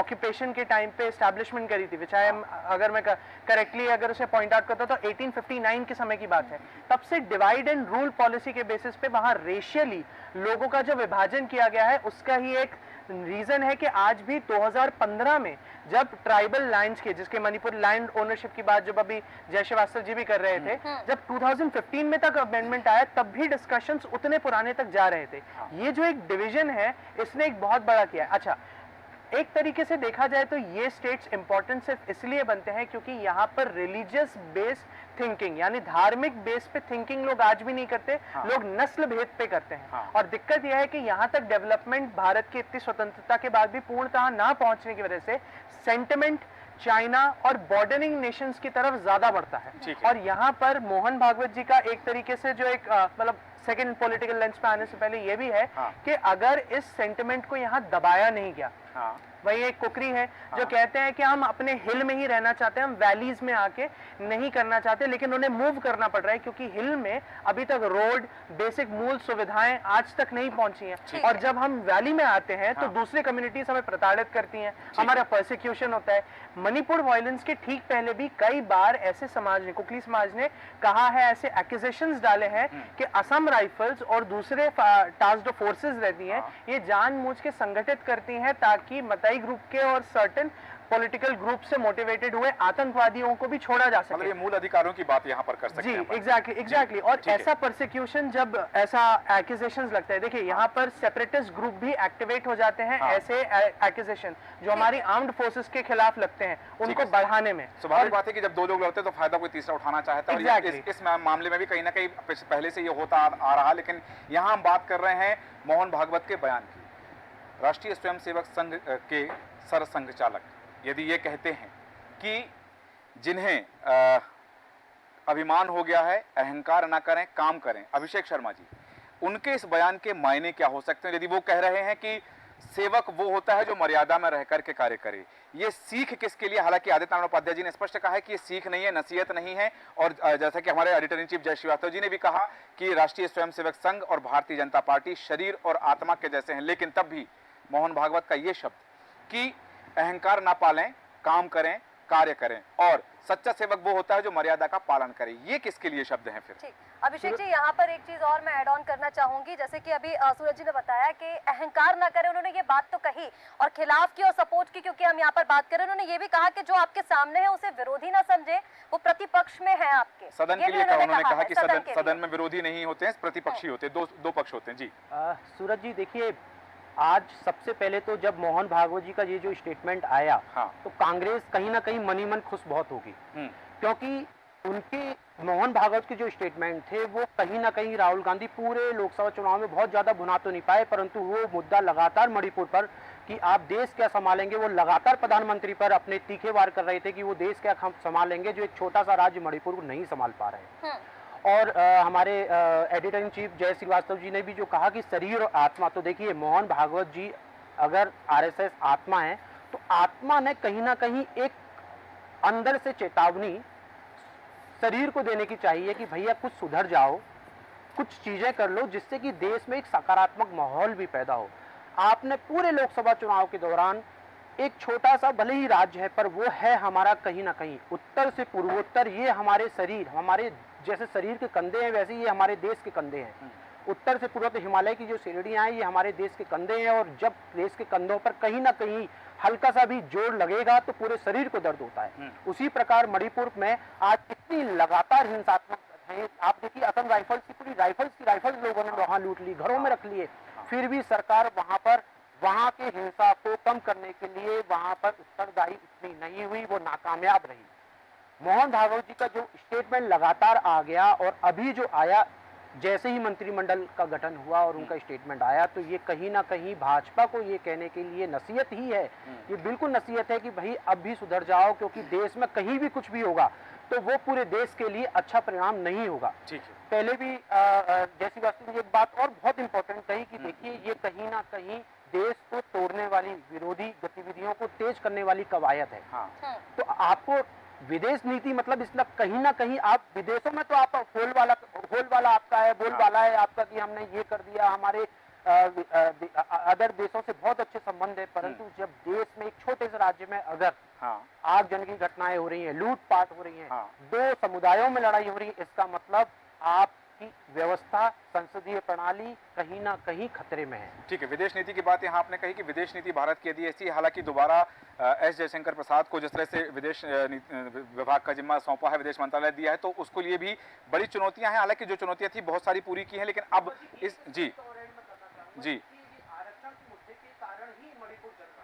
ऑक्यूपेशन के टाइम पे एस्टैब्लिशमेंट करी थी, चाहे अगर मैं करेक्टली अगर उसे पॉइंट आउट करता तो 1859 के समय की बात है। तब से डिवाइड एंड रूल पॉलिसी के बेसिस पे वहां रेशियली लोगों का जो विभाजन किया गया है उसका ही एक रीजन है कि आज भी 2015 में जब ट्राइबल लैंड्स के, जिसके मणिपुर लैंड ओनरशिप की बात जब अभी जय श्रीवास्तव जी भी कर रहे थे, जब 2015 में तक अमेंडमेंट आया तब भी डिस्कशंस उतने पुराने तक जा रहे थे। ये जो एक डिवीजन है इसने एक बहुत बड़ा किया है। अच्छा, एक तरीके से देखा जाए तो ये स्टेट्स इंपॉर्टेंट सिर्फ इसलिए बनते हैं क्योंकि यहाँ पर रिलीजियस बेस थिंकिंग यानी धार्मिक बेस पे थिंकिंग लोग आज भी नहीं करते, लोग नस्ल भेद पे करते हैं। और दिक्कत यह है कि यहाँ तक डेवलपमेंट भारत की इतनी स्वतंत्रता के बाद भी पूर्णतः ना पहुंचने की वजह से सेंटिमेंट चाइना और बॉर्डरिंग नेशंस की तरफ ज्यादा बढ़ता है। और यहाँ पर मोहन भागवत जी का एक तरीके से जो एक मतलब सेकंड पॉलिटिकल लेंस पे आने से पहले ये भी है कि अगर इस सेंटिमेंट को यहाँ दबाया नहीं गया, वही एक कुकरी है जो कहते हैं कि हम अपने हिल में ही रहना चाहते हैं, हम वैलीज में आके नहीं करना चाहते, लेकिन उन्हें मूव करना पड़ रहा है क्योंकि हिल में अभी तक रोड, बेसिक मूल सुविधाएं आज तक नहीं पहुंची हैं। और जब हम वैली में आते हैं तो दूसरी कम्युनिटीज हमें प्रताड़ित करती हैं, हमारा परसिक्यूशन होता है। मणिपुर वायलेंस के ठीक पहले भी कई बार ऐसे समाज ने, कुकली समाज ने कहा है, ऐसे एक्यूजेशंस डाले हैं कि असम राइफल्स और दूसरे टास्क जो फोर्सेस रहती हैं ये जानबूझ के संगठित करती हैं ताकि मताई ग्रुप के और सर्टेन पॉलिटिकल ग्रुप से मोटिवेटेड हुए आतंकवादियों को भी छोड़ा जा सके। मतलब ये मूल अधिकारों की बात यहाँ पर कर सकते हैं। जी, एग्जैक्टली। और ऐसा परसिक्यूशन जब ऐसा एक्यूजेशंस लगता है, देखिए यहाँ पर सेपरेटिस्ट ग्रुप भी एक्टिवेट हो जाते हैं ऐसे एक्यूजेशन जो हमारी आर्म्ड फोर्सेस के खिलाफ लगते हैं उनको बढ़ाने में। स्वाभाविक बात है कि जब 2 लोग लड़ते हैं तो फायदा कोई तीसरा उठाना चाहता है। और इस मामले में भी कहीं ना कहीं पहले से ये होता आ रहा, लेकिन यहाँ हम बात कर रहे हैं मोहन भागवत के बयान की। राष्ट्रीय स्वयंसेवक संघ के सरसंघ चालक यदि ये कहते हैं कि जिन्हें अभिमान हो गया है, अहंकार ना करें, काम करें, अभिषेक शर्मा जी, उनके इस बयान के मायने क्या हो सकते हैं? यदि वो कह रहे हैं कि सेवक वो होता है जो मर्यादा में रह करके कार्य करे, ये सीख किसके लिए? हालांकि आदित्यनारायण उपाध्याय जी ने स्पष्ट कहा है कि ये सीख नहीं है, नसीहत नहीं है। और जैसा कि हमारे एडिटर इन चीफ जय श्रीवास्तव जी ने भी कहा कि राष्ट्रीय स्वयंसेवक संघ और भारतीय जनता पार्टी शरीर और आत्मा के जैसे हैं, लेकिन तब भी मोहन भागवत का ये शब्द कि अहंकार ना पालें, काम करें, कार्य करें, और सच्चा सेवक वो होता है जो मर्यादा का पालन करे, ये किसके लिए शब्द हैं फिर? ठीक, अभिषेक जी यहाँ पर एक चीज और मैं ऐड ऑन करना चाहूंगी। जैसे कि अभी सूरज जी ने बताया कि अहंकार ना करें, उन्होंने ये बात तो कही और खिलाफ की और सपोर्ट की, क्योंकि हम यहाँ पर बात करें, उन्होंने ये भी कहा कि जो आपके सामने है उसे विरोधी ना समझे, वो प्रतिपक्ष में है आपके। सदन के लिए उन्होंने कहा कि सदन में विरोधी नहीं होते हैं, प्रतिपक्षी होते हैं, दो पक्ष होते हैं। जी सूरज जी, देखिए आज सबसे पहले तो जब मोहन भागवत जी का ये जो स्टेटमेंट आया तो कांग्रेस कहीं ना कहीं मनी मन खुश बहुत होगी, क्योंकि उनके मोहन भागवत के जो स्टेटमेंट थे वो कहीं ना कहीं राहुल गांधी पूरे लोकसभा चुनाव में बहुत ज्यादा भुना तो नहीं पाए, परंतु वो मुद्दा लगातार मणिपुर पर कि आप देश क्या संभालेंगे, वो लगातार प्रधानमंत्री पर अपने तीखे वार कर रहे थे कि वो देश क्या संभालेंगे जो एक छोटा सा राज्य मणिपुर को नहीं संभाल पा रहे हैं। और हमारे एडिटर इन चीफ जय श्रीवास्तव जी ने भी जो कहा कि शरीर और आत्मा, तो देखिए मोहन भागवत जी अगर आरएसएस आत्मा है तो आत्मा ने कहीं ना कहीं एक अंदर से चेतावनी शरीर को देने की चाहिए कि भैया कुछ सुधर जाओ, कुछ चीजें कर लो जिससे कि देश में एक सकारात्मक माहौल भी पैदा हो। आपने पूरे लोकसभा चुनाव के दौरान एक छोटा सा भले ही राज्य है पर वो है हमारा कहीं ना कहीं उत्तर से पूर्वोत्तर, ये हमारे शरीर, हमारे जैसे शरीर के कंधे हैं वैसे ये हमारे देश के कंधे हैं, उत्तर से पूर्व हिमालय की जो श्रेणियां हैं ये हमारे देश के कंधे हैं, और जब देश के कंधों पर कहीं ना कहीं हल्का सा भी जोर लगेगा तो पूरे शरीर को दर्द होता है। उसी प्रकार मणिपुर में आज इतनी लगातार हिंसात्मक है, आप देखिए असम राइफल्स की पूरी राइफल्स लोगों ने वहां लूट ली, घरों में रख लिए, फिर भी सरकार वहां के हिंसा को कम करने के लिए वहां पर उत्तरदायी उतनी नहीं हुई, वो नाकामयाब रही। मोहन भागवत जी का जो स्टेटमेंट लगातार आ गया और अभी जो आया, जैसे ही मंत्रिमंडल का गठन हुआ और उनका स्टेटमेंट आया, तो ये कहीं ना कहीं भाजपा को ये कहने के लिए नसीहत ही है, ये बिल्कुल नसीहत है कि भाई अब भी सुधर जाओ, क्योंकि देश में कहीं भी कुछ भी होगा तो वो पूरे देश के लिए अच्छा परिणाम नहीं होगा। ठीक है। पहले भी जैसी वास्तु ने एक बात और बहुत इंपॉर्टेंट कही कि देखिए ये कहीं ना कहीं देश को तोड़ने वाली, विरोधी गतिविधियों को तेज करने वाली कवायद है। हाँ। तो आपको विदेश नीति मतलब इसलिए कहीं ना कहीं आप विदेशों में तो आप होल वाला आपका है, बोलबाला है आपका कि हमने ये कर दिया, हमारे अदर देशों से बहुत अच्छे संबंध है, परंतु जब देश में एक छोटे से राज्य में अगर आगजनी की घटनाएं हो रही हैं, लूटपाट हो रही हैं, दो समुदायों में लड़ाई हो रही है, इसका मतलब आपकी व्यवस्था, संसदीय प्रणाली कहीं ना कहीं खतरे में है। ठीक है। विदेश नीति की बात यहाँ आपने कही कि विदेश नीति भारत की यदि ऐसी, हालांकि दोबारा एस जयशंकर प्रसाद को जिस तरह से विदेश विभाग का जिम्मा सौंपा है, विदेश मंत्रालय दिया है, तो उसको लिए भी बड़ी चुनौतियां हैं। हालांकि जो चुनौतियां थी बहुत सारी पूरी की हैं, लेकिन अब इस जी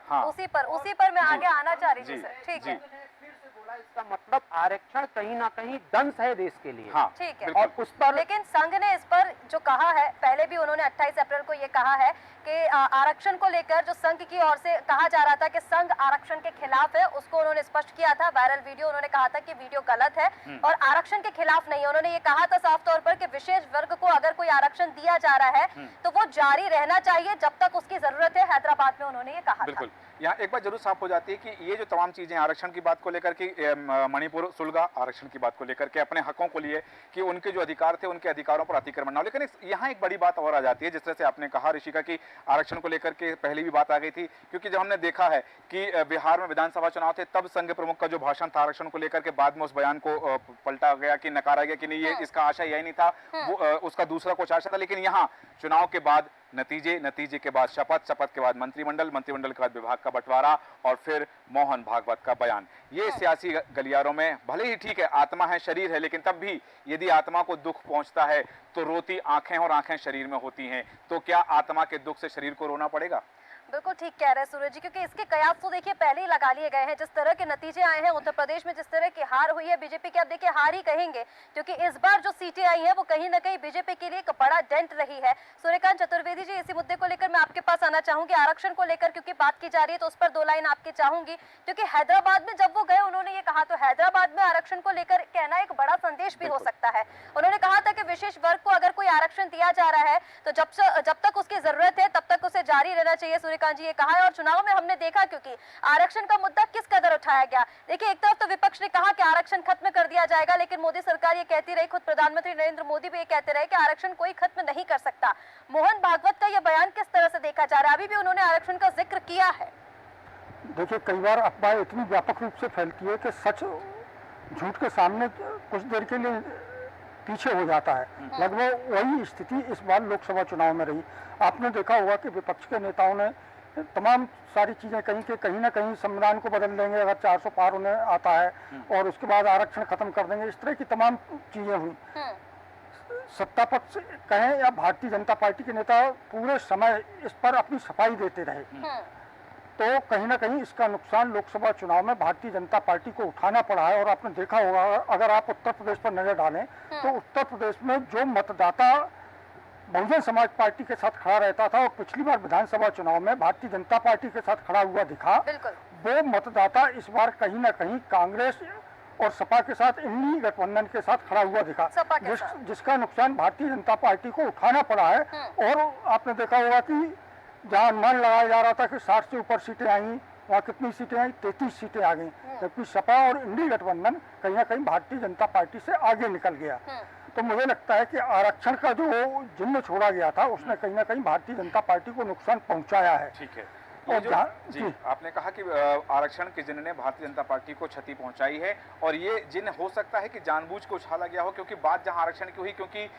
हाँ उसी पर मैं आगे आना चाह रही थी सर। ठीक है, फिर से बोला, इसका मतलब आरक्षण कहीं ना कहीं दंश है देश के लिए। हाँ, ठीक है। और उस पर लेकिन संघ ने इस पर जो कहा है, पहले भी उन्होंने 28 अप्रैल को ये कहा है कि आरक्षण को लेकर जो संघ की ओर से कहा जा रहा था कि संघ आरक्षण के खिलाफ है, उसको उन्होंने स्पष्ट किया था। वायरल वीडियो उन्होंने कहा था कि वीडियो गलत है और आरक्षण के खिलाफ नहीं है। उन्होंने ये कहा था साफ तौर पर कि विशेष वर्ग को अगर कोई आरक्षण दिया जा रहा है तो वो जारी रहना चाहिए जब तक उसकी जरूरत है। हैदराबाद में उन्होंने ये कहा बिल्कुल। यहाँ एक बात जरूर साफ हो जाती है कि ये जो तमाम चीजें आरक्षण की बात को लेकर के, मणिपुर सुलगा आरक्षण की बात को लेकर के, अपने हकों को लिए कि उनके जो अधिकार थे उनके अधिकारों पर अतिक्रमण ना हो, लेकिन यहाँ एक बड़ी बात और आ जाती है, जिस तरह से आपने कहा ऋषिका की आरक्षण को लेकर के पहले भी बात आ गई थी, क्योंकि जब हमने देखा है कि बिहार में विधानसभा चुनाव थे तब संघ प्रमुख का जो भाषण था आरक्षण को लेकर के, बाद में उस बयान को पलटा गया कि नकारा गया कि नहीं, ये इसका आशय यही नहीं था, वो उसका दूसरा कुछ आशय था। लेकिन यहाँ चुनाव के बाद नतीजे के बाद शपथ के बाद मंत्रिमंडल के बाद विभाग का बंटवारा और फिर मोहन भागवत का बयान, ये सियासी गलियारों में भले ही ठीक है आत्मा है, शरीर है, लेकिन तब भी यदि आत्मा को दुख पहुंचता है तो रोती आंखें और आंखें शरीर में होती हैं, तो क्या आत्मा के दुख से शरीर को रोना पड़ेगा? बिल्कुल ठीक कह रहे हैं सूरज जी, क्योंकि इसके कयास तो देखिए पहले ही लगा लिए गए हैं। जिस तरह के नतीजे आए हैं उत्तर प्रदेश में, जिस तरह की हार हुई है बीजेपी की, अब देखिए हार ही कहेंगे, क्योंकि इस बार जो सीटें आई हैं वो कहीं ना कहीं बीजेपी के लिए एक बड़ा डेंट रही है। सूर्यकांत चतुर्वेदी जी, इसी मुद्दे को लेकर मैं आपके पास आना चाहूंगी, आरक्षण को लेकर क्योंकि बात की जा रही है तो उस पर 2 लाइन आपकी चाहूंगी, क्योंकि हैदराबाद में जब वो गए उन्होंने ये कहा, तो हैदराबाद में आरक्षण को लेकर कहना एक बड़ा संदेश भी हो सकता है। उन्होंने कहा था कि विशेष वर्ग को अगर कोई आरक्षण दिया जा रहा है तो जब तक उसकी जरूरत है तब तक उसे जारी रहना चाहिए। सूर्यकांत जी ये कहा है, और चुनाव में हमने देखा क्योंकि आरक्षण का मुद्दा किस कदर उठाया गया। देखिए एक तरफ तो विपक्ष ने कहा कि आरक्षण खत्म कर दिया जाएगा, लेकिन मोदी सरकार ये कहती रही, खुद प्रधानमंत्री नरेंद्र मोदी भी ये कहते रहे कि आरक्षण कोई खत्म नहीं कर सकता। मोहन भागवत का ये बयान किस तरह से देखा जा रहा है? अभी भी उन्होंने आरक्षण का जिक्र किया है। देखिए कई बार अफवाह इतनी व्यापक रूप से फैलती है कि सच झूठ के सामने कुछ देर के लिए पीछे हो जाता है। लगभग वही स्थिति इस बार लोकसभा चुनाव में रही। आपने देखा होगा कि विपक्ष के नेताओं ने तमाम सारी चीजें कहीं के कहीं ना कहीं संविधान को बदल देंगे अगर 400 पार होने आता है, और उसके बाद आरक्षण खत्म कर देंगे, इस तरह की तमाम चीजें हुई। सत्ता पक्ष कहें या भारतीय जनता पार्टी के नेता पूरे समय इस पर अपनी सफाई देते रहे, तो कहीं ना कहीं इसका नुकसान लोकसभा चुनाव में भारतीय जनता पार्टी को उठाना पड़ा है। और आपने देखा होगा, अगर आप उत्तर प्रदेश पर नजर डालें तो उत्तर प्रदेश में जो मतदाता बहुजन समाज पार्टी के साथ खड़ा रहता था और पिछली बार विधानसभा चुनाव में भारतीय जनता पार्टी के साथ खड़ा हुआ दिखा, वो मतदाता इस बार कहीं ना कहीं कांग्रेस और सपा के साथ इंडी गठबंधन के साथ खड़ा हुआ दिखा, जिसका नुकसान भारतीय जनता पार्टी को उठाना पड़ा है। और आपने देखा होगा कि जहां अनुमान लगाया जा रहा था कि 60 से ऊपर सीटें आई, वहाँ कितनी सीटें आई? 33 सीटें आ गई, जबकि सपा और इंडी गठबंधन कहीं ना कहीं भारतीय जनता पार्टी से आगे निकल गया। तो मुझे लगता है कि आरक्षण का जो जिम्मा छोड़ा गया था उसने कहीं ना कहीं भारतीय जनता पार्टी को नुकसान पहुंचाया है। ठीक है। ये और जो जहाँ जी आपने कहा कि आरक्षण के जिन ने भारतीय जनता पार्टी को क्षति पहुंचाई है और ये जिन हो सकता है कि जानबूझ के उछाला गया हो, क्योंकि बात जहां आरक्षण की हुई, क्योंकि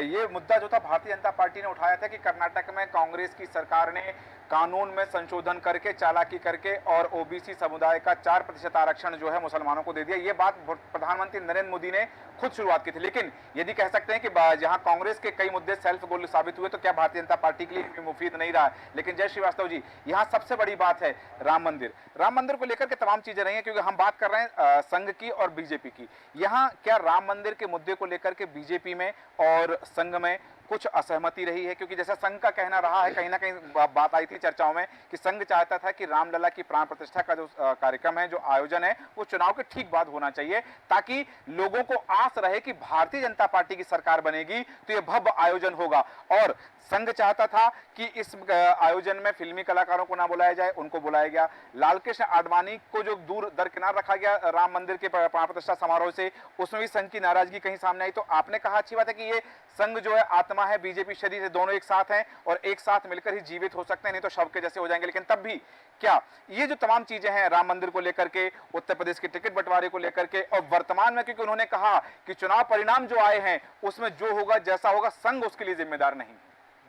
ये मुद्दा जो था भारतीय जनता पार्टी ने उठाया था कि कर्नाटक में कांग्रेस की सरकार ने कानून में संशोधन करके चालाकी करके और ओबीसी समुदाय का 4% आरक्षण जो है मुसलमानों को दे दिया। ये बात प्रधानमंत्री नरेंद्र मोदी ने खुद शुरुआत की थी। लेकिन यदि कह सकते हैं कि जहां कांग्रेस के कई मुद्दे सेल्फ गोल साबित हुए तो क्या भारतीय जनता पार्टी के लिए मुफीद नहीं रहा। लेकिन जय श्रीवास्तव जी, यहाँ सबसे बड़ी बात है राम मंदिर। राम मंदिर को लेकर के तमाम चीजें रही हैं, क्योंकि हम बात कर रहे हैं संघ की और बीजेपी की। यहाँ क्या राम मंदिर के मुद्दे को लेकर के बीजेपी में और संघ में कुछ असहमति रही है? क्योंकि जैसा संघ का कहना रहा है, कहीं ना कहीं बात आई थी चर्चाओं में कि संघ चाहता था कि रामलला की प्राण प्रतिष्ठा का जो कार्यक्रम है, जो आयोजन है, वो चुनाव के ठीक बाद होना चाहिए, ताकि लोगों को आस रहे कि भारतीय जनता पार्टी की सरकार बनेगी तो ये भव्य आयोजन होगा। और संघ चाहता था कि इस आयोजन में फिल्मी कलाकारों को ना बुलाया जाए, उनको बुलाया गया। लालकृष्ण आडवाणी को जो दूर दरकिनार रखा गया राम मंदिर के प्राण प्रतिष्ठा समारोह से, उसमें भी संघ की नाराजगी कहीं सामने आई। तो आपने कहा अच्छी बात है कि ये संघ जो है आत्मा है, बीजेपी शरीर है, दोनों एक साथ हैं और एक साथ मिलकर ही जीवित हो सकते हैं, नहीं तो शव के जैसे हो जाएंगे। लेकिन तब भी क्या ये जो तमाम चीजें हैं राम मंदिर को लेकर के, उत्तर प्रदेश के टिकट बंटवारे को लेकर के और वर्तमान में, क्योंकि उन्होंने कहा कि चुनाव परिणाम जो आए हैं उसमें जो होगा जैसा होगा संघ उसके लिए जिम्मेदार नहीं।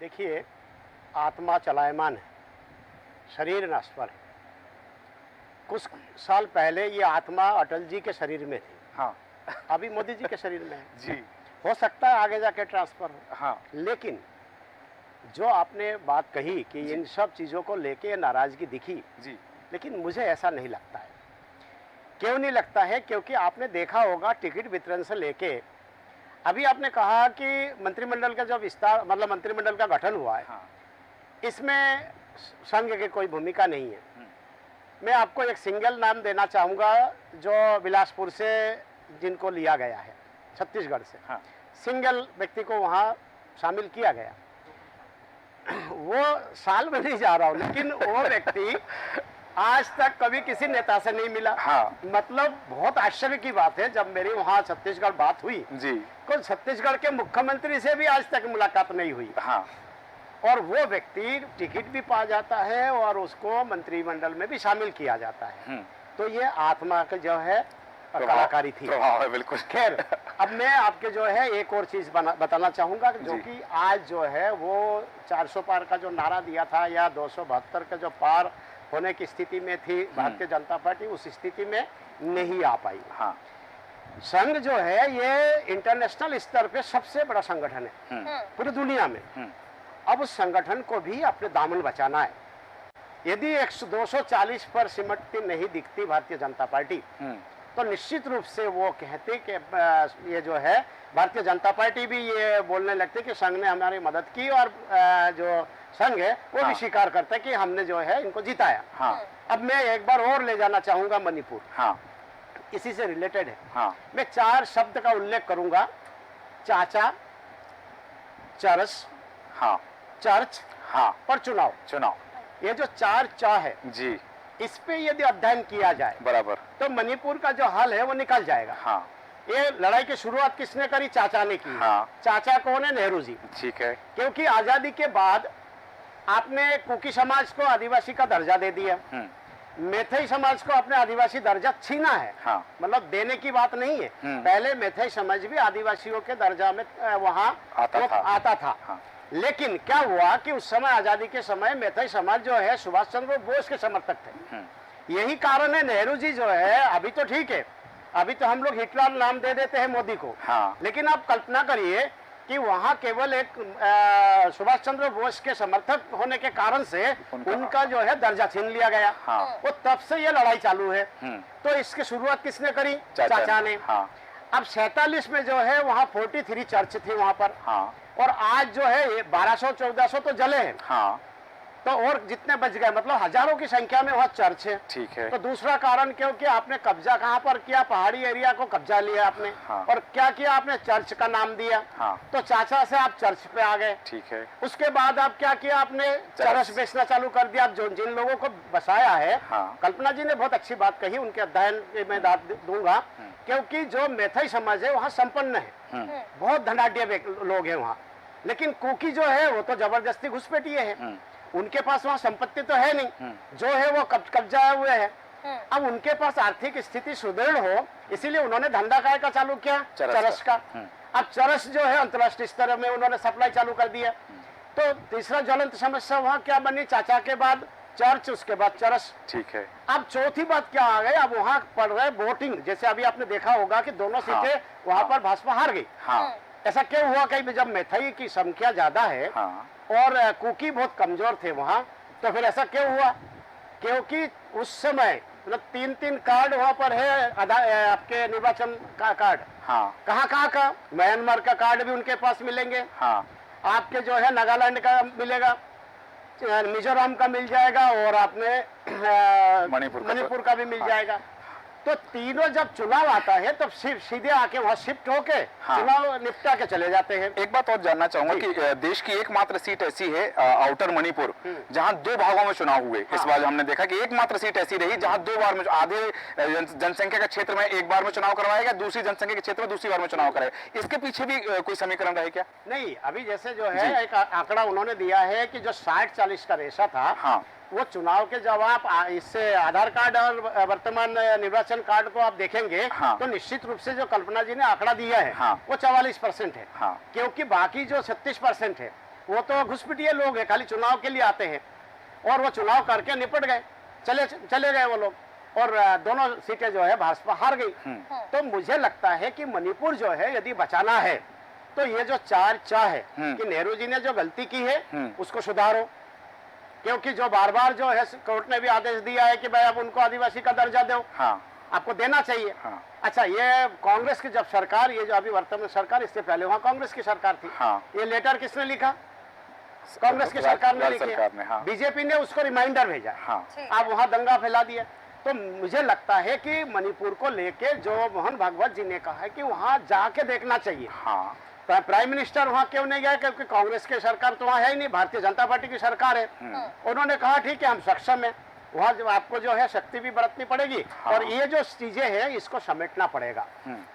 देखिए, आत्मा चलायमान है, शरीर नश्वर है। कुछ साल पहले ये आत्मा अटल जी के शरीर में थी, हाँ अभी मोदी जी के शरीर में है। जी, हो सकता है आगे जाके ट्रांसफर हो। हाँ लेकिन जो आपने बात कही कि इन सब चीज़ों को लेके नाराजगी दिखी, जी, लेकिन मुझे ऐसा नहीं लगता है। क्यों नहीं लगता है? क्योंकि आपने देखा होगा टिकट वितरण से लेके अभी आपने कहा कि मंत्रिमंडल का जो विस्तार, मतलब मंत्रिमंडल का गठन हुआ है, हाँ इसमें संघ की कोई भूमिका नहीं है। मैं आपको एक सिंगल नाम देना चाहूँगा जो बिलासपुर से जिनको लिया गया है, छत्तीसगढ़ से, हाँ सिंगल व्यक्ति को वहाँ शामिल किया गया। वो साल में नहीं जा रहा हूँ, लेकिन वो व्यक्ति आज तक कभी किसी नेता से नहीं मिला। हाँ मतलब बहुत आश्चर्य की बात है, जब मेरी वहाँ छत्तीसगढ़ बात हुई जी, तो छत्तीसगढ़ के मुख्यमंत्री से भी आज तक मुलाकात नहीं हुई। हाँ और वो व्यक्ति टिकट भी पा जाता है और उसको मंत्रिमंडल में भी शामिल किया जाता है। तो ये आत्मा का जो है कलाकारी थी, प्रभाव है, बिल्कुल। खैर, अब मैं आपके जो है एक और चीज बताना चाहूंगा, जो कि आज जो है वो 400 पार का जो नारा दिया था या 272 का जो पार होने की स्थिति में थी भारतीय जनता पार्टी, उस स्थिति में नहीं आ पाई। हाँ संघ जो है ये इंटरनेशनल स्तर पे सबसे बड़ा संगठन है पूरी दुनिया में। अब उस संगठन को भी अपने दामन बचाना है। यदि 240 पर सिमटती नहीं दिखती भारतीय जनता पार्टी, तो निश्चित रूप से वो कहते कि ये जो है भारतीय जनता पार्टी भी ये बोलने लगते कि संघ ने हमारी मदद की और जो संघ है वो भी स्वीकार करते कि हमने जो है इनको जिताया। हाँ अब मैं एक बार और ले जाना चाहूंगा मणिपुर, हाँ इसी से रिलेटेड है। हाँ मैं 4 शब्द का उल्लेख करूंगा: चाचा, चरस, हाँ चर्च, हाँ और चुनाव। चुनाव, ये जो 4 च है, जी, इस पे यदि अध्ययन किया जाए बराबर, तो मणिपुर का जो हल है वो निकल जाएगा। हाँ ये लड़ाई की शुरुआत किसने करी? चाचा ने की। हाँ। चाचा कौन है? नेहरू जी। ठीक है, क्योंकि आजादी के बाद आपने कुकी समाज को आदिवासी का दर्जा दे दिया, मैथई समाज को अपने आदिवासी दर्जा छीना है। हाँ मतलब देने की बात नहीं है, पहले मैथई समाज भी आदिवासियों के दर्जा में वहाँ आता था। हाँ। लेकिन क्या हुआ कि उस समय आजादी के समय मैथई समाज जो है सुभाष चंद्र बोस के समर्थक थे। यही कारण है नेहरू जी जो है, अभी तो ठीक है, अभी तो हम लोग हिटलर नाम दे देते हैं मोदी को, हाँ। लेकिन आप कल्पना करिए कि वहाँ केवल एक सुभाष चंद्र बोस के समर्थक होने के कारण से उनका जो है दर्जा छीन लिया गया। हाँ। वो तब से ये लड़ाई चालू है। तो इसकी शुरुआत किसने करी? चाचा ने। हाँ। अब 47 में जो है वहाँ 43 चर्च थी वहाँ पर। हाँ। और आज जो है 1200-1400 तो जले हैं। हाँ। तो और जितने बच गए, मतलब हजारों की संख्या में वहाँ चर्च है। ठीक है। तो दूसरा कारण क्योंकि आपने कब्जा कहाँ पर किया? पहाड़ी एरिया को कब्जा लिया आपने। हाँ। और क्या किया आपने? चर्च का नाम दिया। हाँ। तो चाचा से आप चर्च पे आ गए। ठीक है। उसके बाद आप क्या किया? आपने चरस बेचना चालू कर दिया। जो जिन लोगों को बसाया है, हाँ। कल्पना जी ने बहुत अच्छी बात कही, उनके अध्ययन की मैं दाद दूंगा, क्योंकि जो मैथई समाज है वहाँ संपन्न है, बहुत धनाढ्य लोग हैं वहाँ, लेकिन कुकी जो है वो तो जबरदस्ती घुसपैठिए हैं। उनके पास वहाँ संपत्ति तो है नहीं, जो है वो कब्जा हुए है। अब उनके पास आर्थिक स्थिति सुदृढ़ हो, इसीलिए उन्होंने धंधा काय का चालू किया, चरस का। अब चरस जो है अंतर्राष्ट्रीय स्तर में उन्होंने सप्लाई चालू कर दिया। तो तीसरा ज्वलंत समस्या वहाँ क्या बनी, चाचा के बाद चर्च, उसके बाद चरस। ठीक है। अब चौथी बात क्या आ गई, अब वहाँ पड़ रहे वोटिंग, जैसे अभी आपने देखा होगा कि दोनों सीटें वहाँ पर भाजपा हार गई। ऐसा क्यों हुआ कि जब मैथई की संख्या ज्यादा है और कुकी बहुत कमजोर थे वहाँ, तो फिर ऐसा क्यों हुआ? क्योंकि उस समय मतलब 3-3 कार्ड वहाँ पर है, आपके निर्वाचन का कार्ड। कहाँ का? म्यांमार का कार्ड भी उनके पास मिलेंगे, आपके जो है नागालैंड का मिलेगा, मिजोरम का मिल जाएगा, और आपने मणिपुर का भी मिल जाएगा। तो तीनों जब चुनाव आता है तब सीधे आके वहाँ शिफ्ट होके चुनाव निपटा के चले जाते हैं। एक बात और जानना चाहूंगा कि देश की एकमात्र सीट ऐसी है आउटर मणिपुर, जहां 2 भागों में चुनाव हुए। इस बार हमने देखा कि एकमात्र सीट ऐसी रही जहां 2 बार में, आधे जनसंख्या के क्षेत्र में 1 बार में चुनाव करवाया गया, दूसरी जनसंख्या के क्षेत्र में दूसरी बार में चुनाव कराया। इसके पीछे भी कोई समीकरण रहे क्या? नहीं, अभी जैसे जो है एक आंकड़ा उन्होंने दिया है कि जो 60-40 का रेशा था, वो चुनाव के जब आप इससे आधार कार्ड और वर्तमान निर्वाचन कार्ड को आप देखेंगे तो निश्चित रूप से जो कल्पना जी ने आंकड़ा दिया है वो 44% है। क्योंकि बाकी जो 36% है वो तो घुसपैठिए लोग हैं, खाली चुनाव के लिए आते हैं, और वो चुनाव करके निपट गए, चले गए वो लोग, और दोनों सीटें जो है भाजपा हार गई। तो मुझे लगता है कि मणिपुर जो है यदि बचाना है तो ये जो 4 है कि नेहरू जी ने जो गलती की है उसको सुधारो, क्योंकि जो बार जो है कोर्ट ने भी आदेश दिया है कि भाई अब उनको आदिवासी का दर्जा दो, आपको देना चाहिए। अच्छा, ये कांग्रेस की जब सरकार, ये जो अभी वर्तमान सरकार, इससे पहले वहाँ कांग्रेस की सरकार थी, ये लेटर किसने लिखा? कांग्रेस की सरकार ने लिखा, बीजेपी ने उसको रिमाइंडर भेजा, आप वहाँ दंगा फैला दिया। तो मुझे लगता है कि मणिपुर को लेके जो मोहन भागवत जी ने कहा है कि वहाँ जाके देखना चाहिए। प्राइम मिनिस्टर वहाँ क्यों नहीं गए? क्योंकि कांग्रेस की सरकार तो वहाँ है ही नहीं, भारतीय जनता पार्टी की सरकार है। उन्होंने कहा ठीक है, हम सक्षम है, वहाँ जो आपको जो है शक्ति भी बरतनी पड़ेगी, और ये जो चीजें हैं इसको समेटना पड़ेगा,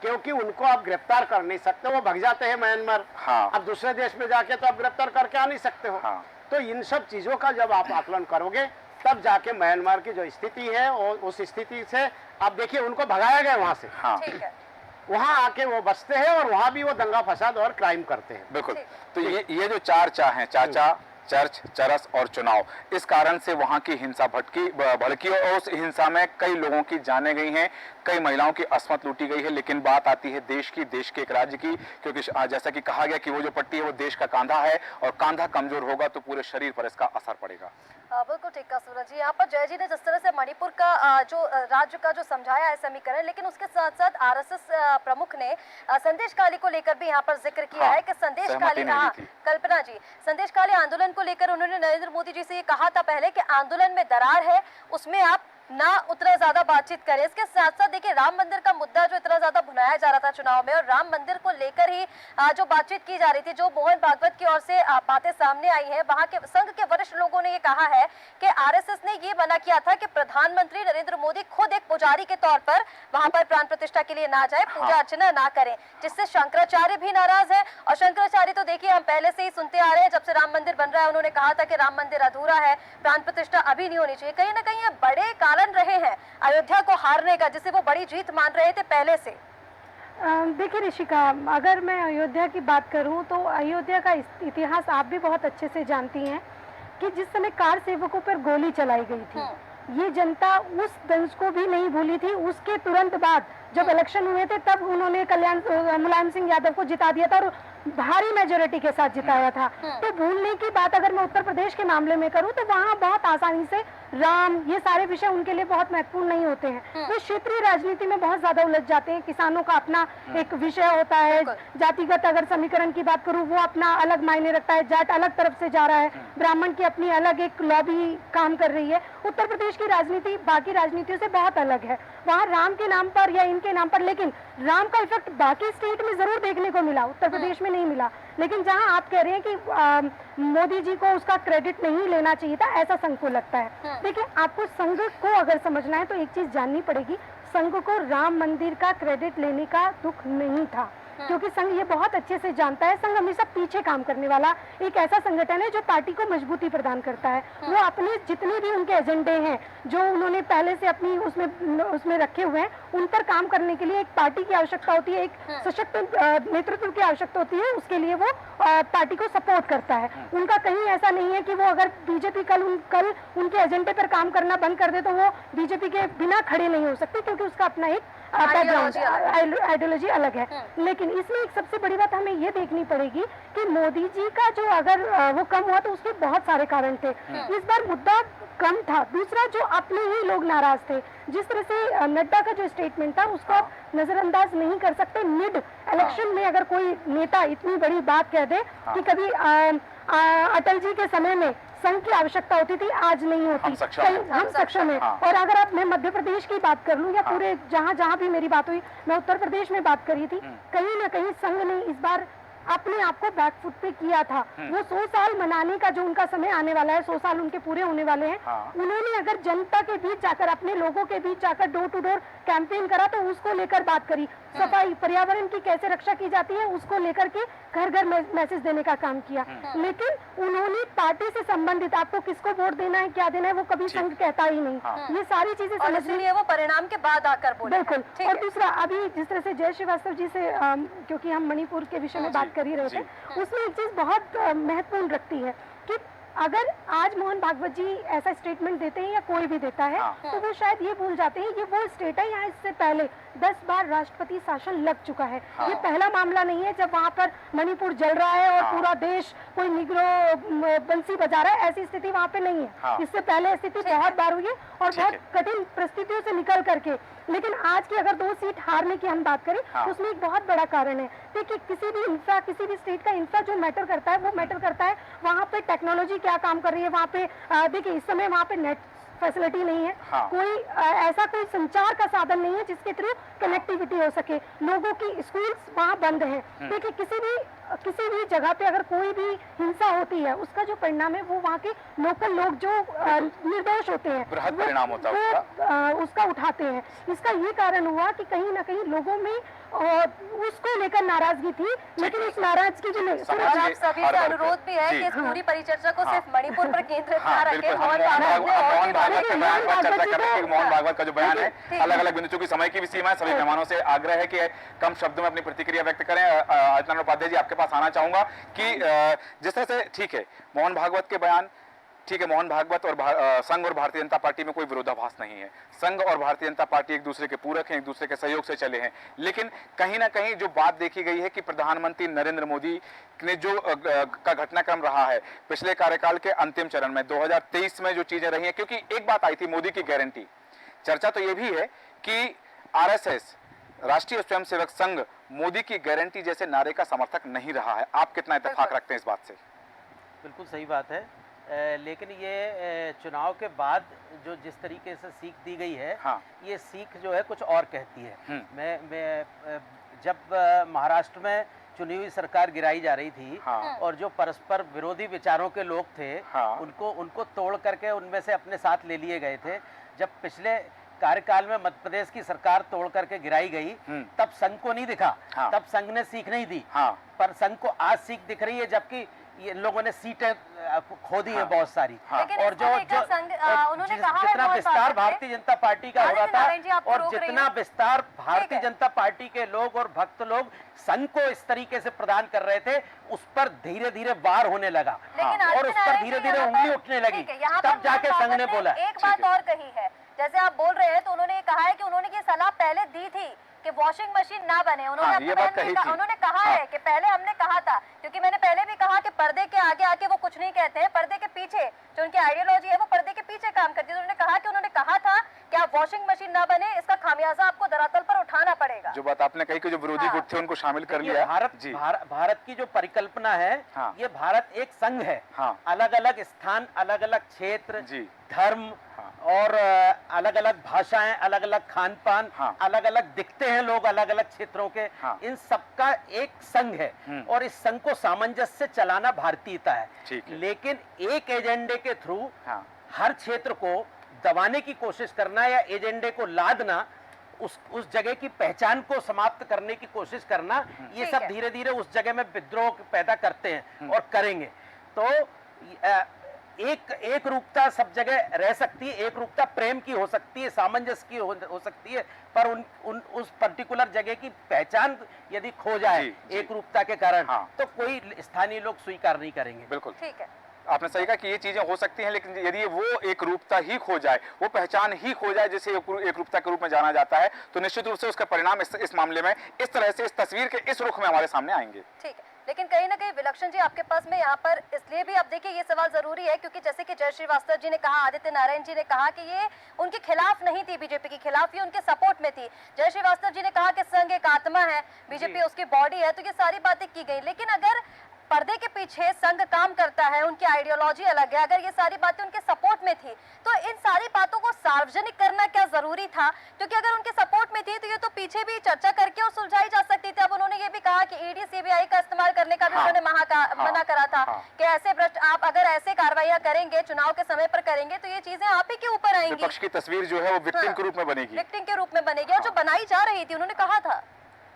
क्योंकि उनको आप गिरफ्तार कर नहीं सकते, वो भाग जाते हैं म्यांमार। अब दूसरे देश में जाके तो आप गिरफ्तार करके आ नहीं सकते हो। तो इन सब चीजों का जब आप आकलन करोगे तब जाके म्यांमार की जो स्थिति है, और उस स्थिति से आप देखिए उनको भगाया गया वहां से, वहाँ आके वो बसते हैं और वहाँ भी वो दंगा फसाद और क्राइम करते हैं। बिल्कुल। तो ये जो 4 चा हैं, चाचा, चर्च, चरस और चुनाव, इस कारण से वहां की हिंसा भड़की और उस हिंसा में कई लोगों की जानें गई हैं, कई महिलाओं की अस्मत लूटी गई है। लेकिन बात आती है देश के एक राज्य की, क्योंकि जैसा कि कहा गया कि वो जो पट्टी है वो देश का कांधा है, और कांधा कमजोर होगा तो पूरे शरीर पर इसका असर पड़ेगा। बिल्कुल ठीक कहा सूरज जी। यहाँ पर जय जी ने जिस तरह से मणिपुर का जो राज्य का जो समझाया है समीकरण, लेकिन उसके साथ साथ आरएसएस प्रमुख ने संदेशकाली को लेकर भी यहाँ पर जिक्र किया है कि संदेशकाली, कल्पना जी, संदेशकाली आंदोलन को लेकर उन्होंने नरेंद्र मोदी जी से ये कहा था पहले कि आंदोलन में दरार है, उसमें आप ना उतना ज्यादा बातचीत करें। इसके साथ साथ देखिए राम मंदिर का मुद्दा जो इतना ज्यादा भुनाया जा रहा था चुनाव में, और राम मंदिर को लेकर ही जो बातचीत की जा रही थी, जो मोहन भागवत की ओर से बातें सामने आई है, वहां के संघ के वरिष्ठ लोगों ने ये कहा है कि आरएसएस ने ये मना किया था कि प्रधानमंत्री नरेंद्र मोदी खुद एक पुजारी के तौर पर वहां पर प्राण प्रतिष्ठा के लिए ना जाए, पूजा अर्चना ना करें, जिससे शंकराचार्य भी नाराज है। और शंकराचार्य तो देखिए हम पहले से ही सुनते आ रहे हैं, जब से राम मंदिर बन रहा है उन्होंने कहा था कि राम मंदिर अधूरा है, प्राण प्रतिष्ठा अभी नहीं होनी चाहिए। कहीं ना कहीं ये बड़े कारण रहे हैं अयोध्या को हारने का, जिसे वो बड़ी जीत मान रहे थे पहले से। देखिए ऋषिका, अगर मैं अयोध्या की बात करूं तो अयोध्या का इतिहास आप भी बहुत अच्छे से जानती हैं कि जिस समय कार सेवकों पर गोली चलाई गई थी, ये जनता उस दंश को भी नहीं भूली थी। उसके तुरंत बाद जब इलेक्शन हुए थे तब उन्होंने मुलायम सिंह यादव को जिता दिया था, और भारी मेजोरिटी के साथ जिताया था। तो भूलने की बात अगर मैं उत्तर प्रदेश के मामले में करूं तो वहाँ बहुत आसानी से राम, ये सारे विषय उनके लिए बहुत महत्वपूर्ण नहीं होते हैं। वो क्षेत्रीय राजनीति में बहुत ज्यादा उलझ जाते हैं। किसानों का अपना एक विषय होता है, जातिगत अगर समीकरण की बात करूं वो अपना अलग मायने रखता है, जाट अलग तरफ से जा रहा है, ब्राह्मण की अपनी अलग एक लॉबी काम कर रही है। उत्तर प्रदेश की राजनीति बाकी राजनीतियों से बहुत अलग है। वहाँ राम के नाम पर या इनके नाम पर, लेकिन राम का इफेक्ट बाकी स्टेट में जरूर देखने को मिला, उत्तर प्रदेश में नहीं मिला। लेकिन जहां आप कह रहे हैं कि मोदी जी को उसका क्रेडिट नहीं लेना चाहिए था, ऐसा संघ को लगता है। देखिए, आपको संघ को अगर समझना है तो एक चीज जाननी पड़ेगी, संघ को राम मंदिर का क्रेडिट लेने का दुख नहीं था। क्योंकि संघ ये बहुत अच्छे से जानता है, संघ हमेशा पीछे काम करने वाला एक ऐसा संगठन है जो पार्टी को मजबूती प्रदान करता है। वो अपने जितने भी उनके एजेंडे हैं जो उन्होंने पहले से अपनी उसमें रखे हुए हैं, उन पर काम करने के लिए एक पार्टी की आवश्यकता होती है, एक सशक्त नेतृत्व की आवश्यकता होती है। उसके लिए वो पार्टी को सपोर्ट करता है। उनका कहीं ऐसा नहीं है कि वो अगर बीजेपी कल उनके एजेंडे पर काम करना बंद कर दे तो वो बीजेपी के बिना खड़े नहीं हो सकते, क्योंकि उसका अपना एक आइडियोलॉजी अलग है। लेकिन इसमें एक सबसे बड़ी बात हमें ये देखनी पड़ेगी कि मोदी जी का जो अगर वो कम हुआ तो उसके बहुत सारे कारण थे। इस बार मुद्दा कम था। दूसरा, जो अपने ही लोग नाराज थे, जिस तरह से नड्डा का जो स्टेटमेंट था उसको आप नजरअंदाज नहीं कर सकते। मिड इलेक्शन में अगर कोई नेता इतनी बड़ी बात कह दे कि कभी अटल जी के समय में संघ की आवश्यकता होती थी, आज नहीं होती, हम सक्षम है। और अगर आप, मैं मध्य प्रदेश की बात कर लूं या पूरे जहां भी मेरी बात हुई, मैं उत्तर प्रदेश में बात करी थी, कहीं ना कहीं संघ ने इस बार अपने आप को बैकफुट पे किया था। वो 100 साल मनाने का जो उनका समय आने वाला है, 100 साल उनके पूरे होने वाले हैं, उन्होंने अगर जनता के बीच जाकर, अपने लोगों के बीच जाकर डोर टू डोर कैंपेन करा तो उसको लेकर बात करी। सफाई, पर्यावरण की कैसे रक्षा की जाती है उसको लेकर के घर घर मैसेज देने का काम किया। लेकिन उन्होंने पार्टी से संबंधित आपको किसको वोट देना है, क्या देना है, वो कभी संघ कहता ही नहीं। ये सारी चीजें समझनी है, वो परिणाम के बाद आकर बोले। बिल्कुल। और दूसरा, अभी जिस तरह से जय श्रीवास्तव जी से क्योंकि हम मणिपुर के विषय में बात कर ही रहे थे, उसमें एक चीज बहुत महत्वपूर्ण रखती है कि अगर आज मोहन भागवत जी ऐसा स्टेटमेंट देते हैं या कोई भी देता है तो वो शायद ये भूल जाते हैं ये वो स्टेट है यहाँ इससे पहले 10 बार राष्ट्रपति शासन लग चुका है। ये पहला मामला नहीं है जब वहाँ पर मणिपुर जल रहा है और पूरा देश कोई निग्रो बंसी बजा रहा है, ऐसी स्थिति वहाँ पे नहीं है। इससे पहले स्थिति बहुत बार हुई है और बहुत कठिन परिस्थितियों से निकल करके। लेकिन आज की अगर 2 सीट हारने की हम बात करें तो उसमें एक बहुत बड़ा कारण है। देखिए, किसी भी इंफ्रा, किसी भी स्टेट का इंफ्रा जो मैटर करता है वो मैटर करता है वहाँ पे टेक्नोलॉजी क्या काम कर रही है। वहाँ पे देखिए, इस समय वहाँ पे नेट फैसिलिटी नहीं है, कोई ऐसा कोई संचार का साधन नहीं है जिसके थ्रू कनेक्टिविटी हो सके। लोगों की स्कूल्स वहाँ बंद हैं। देखिए, किसी भी जगह पे अगर कोई भी हिंसा होती है उसका जो परिणाम है वो वहाँ के लोकल लोग जो निर्दोष होते हैं बृहद परिणाम होता है उसका उठाते हैं। इसका ये कारण हुआ कि कहीं ना कहीं लोगों में उसको लेकर नाराजगी थी, लेकिन उस नाराजगी की आप सभी से अनुरोध भी है कि इस पूरी परिचर्चा को सिर्फ मणिपुर पर केंद्रित ना रखें। मोहन भागवत का जो बयान है, अलग अलग बिंदु, चूंकि समय की भी सीमा है, सभी मेहमानों से आग्रह है कि कम शब्दों में अपनी प्रतिक्रिया व्यक्त करें। अजनान उपाध्याय जी, आपके पास आना चाहूंगा कि जिस तरह से, ठीक है, मोहन भागवत के बयान, ठीक है, मोहन भागवत और संघ और भारतीय जनता पार्टी में कोई विरोधाभास नहीं है। संघ और भारतीय जनता पार्टी एक दूसरे के पूरक हैं, एक दूसरे के सहयोग से चले हैं। लेकिन कहीं ना कहीं जो बात देखी गई है कि प्रधानमंत्री नरेंद्र मोदी ने जो का घटनाक्रम रहा है पिछले कार्यकाल के अंतिम चरण में 2023 में जो चीजें रही हैं, क्योंकि एक बात आई थी मोदी की गारंटी, चर्चा तो ये भी है कि आरएसएस, राष्ट्रीय स्वयंसेवक संघ, मोदी की गारंटी जैसे नारे का समर्थक नहीं रहा है। आप कितना इत्तेफाक रखते हैं इस बात से? बिल्कुल सही बात है। लेकिन ये चुनाव के बाद जो जिस तरीके से सीख दी गई है, ये सीख जो है कुछ और कहती है। मैं जब महाराष्ट्र में चुनी हुई सरकार गिराई जा रही थी और जो परस्पर विरोधी विचारों के लोग थे उनको तोड़ करके उनमें से अपने साथ ले लिए गए थे। जब पिछले कार्यकाल में मध्य प्रदेश की सरकार तोड़ करके गिराई गई तब संघ को नहीं दिखा, तब संघ ने सीख नहीं दी। पर संघ को आज सीख दिख रही है, जबकि ये लोगों ने सीटें खो दी हैं बहुत सारी। और जो जितना विस्तार भारतीय जनता पार्टी का हो रहा था और जितना विस्तार भारतीय जनता पार्टी के लोग और भक्त लोग संघ को इस तरीके से प्रदान कर रहे थे, उस पर धीरे धीरे वार होने लगा और उस पर धीरे धीरे उंगली उठने लगी, तब जाके संघ ने बोला। एक बात और कही है, जैसे आप बोल रहे हैं तो उन्होंने कहा है कि उन्होंने ये सलाह पहले दी थी कि वॉशिंग मशीन ना बने। उन्होंने कहा है कि पहले हमने कहा था, क्योंकि मैंने पहले भी कहा कि पर्दे के आगे आके वो कुछ नहीं कहते हैं, पर्दे के पीछे जो उनकी आइडियोलॉजी है वो पर्दे के पीछे काम करती है। उन्होंने कहा था कि आप वॉशिंग मशीन ना बने, इसका खामियाजा आपको धरातल पर उठाना पड़ेगा। जो बात आपने कही कि जो विरोधी गुट थे उनको शामिल कर लिया। भारत की जो परिकल्पना है, ये भारत एक संघ है। अलग अलग स्थान, अलग अलग क्षेत्र, धर्म और अलग अलग भाषाएं, अलग अलग खान पान, अलग अलग दिखते हैं लोग अलग अलग क्षेत्रों के, इन सबका एक संघ है और इस संघ को सामंजस्य से चलाना भारतीयता है। लेकिन एक एजेंडे के थ्रू हर क्षेत्र को दबाने की कोशिश करना या एजेंडे को लादना, उस जगह की पहचान को समाप्त करने की कोशिश करना, ये ठीक सब है। धीरे धीरे उस जगह में विद्रोह पैदा करते हैं और करेंगे। तो एक रूपता सब जगह रह सकती है, एक रूपता प्रेम की हो सकती है, सामंजस्य की हो सकती है, पर उस पर्टिकुलर जगह की पहचान यदि खो जाए जी। एक रूपता के कारण, हाँ। तो कोई स्थानीय लोग स्वीकार नहीं करेंगे। बिल्कुल ठीक है। आपने सही कहा कि ये चीजें हो सकती हैं, लेकिन यदि वो एक रूपता ही खो जाए, वो पहचान ही खो जाए जिसे एक रूपता के रूप में जाना जाता है, तो निश्चित रूप से उसका परिणाम इस मामले में इस तरह से इस तस्वीर के इस रुख में हमारे सामने आएंगे। ठीक है, लेकिन कहीं ना कहीं विलक्षण जी आपके पास में यहाँ पर इसलिए भी आप देखिए ये सवाल जरूरी है क्योंकि जैसे कि जय श्रीवास्तव जी ने कहा, आदित्य नारायण जी ने कहा कि ये उनके खिलाफ नहीं थी, बीजेपी के खिलाफ, ये उनके सपोर्ट में थी। जय श्रीवास्तव जी ने कहा कि संघ एक आत्मा है, बीजेपी उसकी बॉडी है, तो ये सारी बातें की गई। लेकिन अगर पर्दे के पीछे संघ काम करता है, उनकी आइडियोलॉजी अलग है, अगर ये सारी बातें उनके सपोर्ट में थी तो इन सारी बातों को सार्वजनिक करना क्या जरूरी था? क्योंकि अगर उनके सपोर्ट में थी तो ये तो पीछे भी चर्चा करके और सुलझाई जा सकती थी। अब उन्होंने ये भी कहा कि ईडी सीबीआई का इस्तेमाल करने का भी उन्होंने मना करा था कि ऐसे भ्रष्ट आप अगर ऐसे कार्रवाइयां करेंगे, चुनाव के समय पर करेंगे तो ये चीजें आप ही के ऊपर आएंगी, विपक्ष की तस्वीर जो है वो विक्टिम के रूप में बनेगी, विक्टिम के रूप में बनेगी। और जो बनाई जा रही थी, उन्होंने कहा था,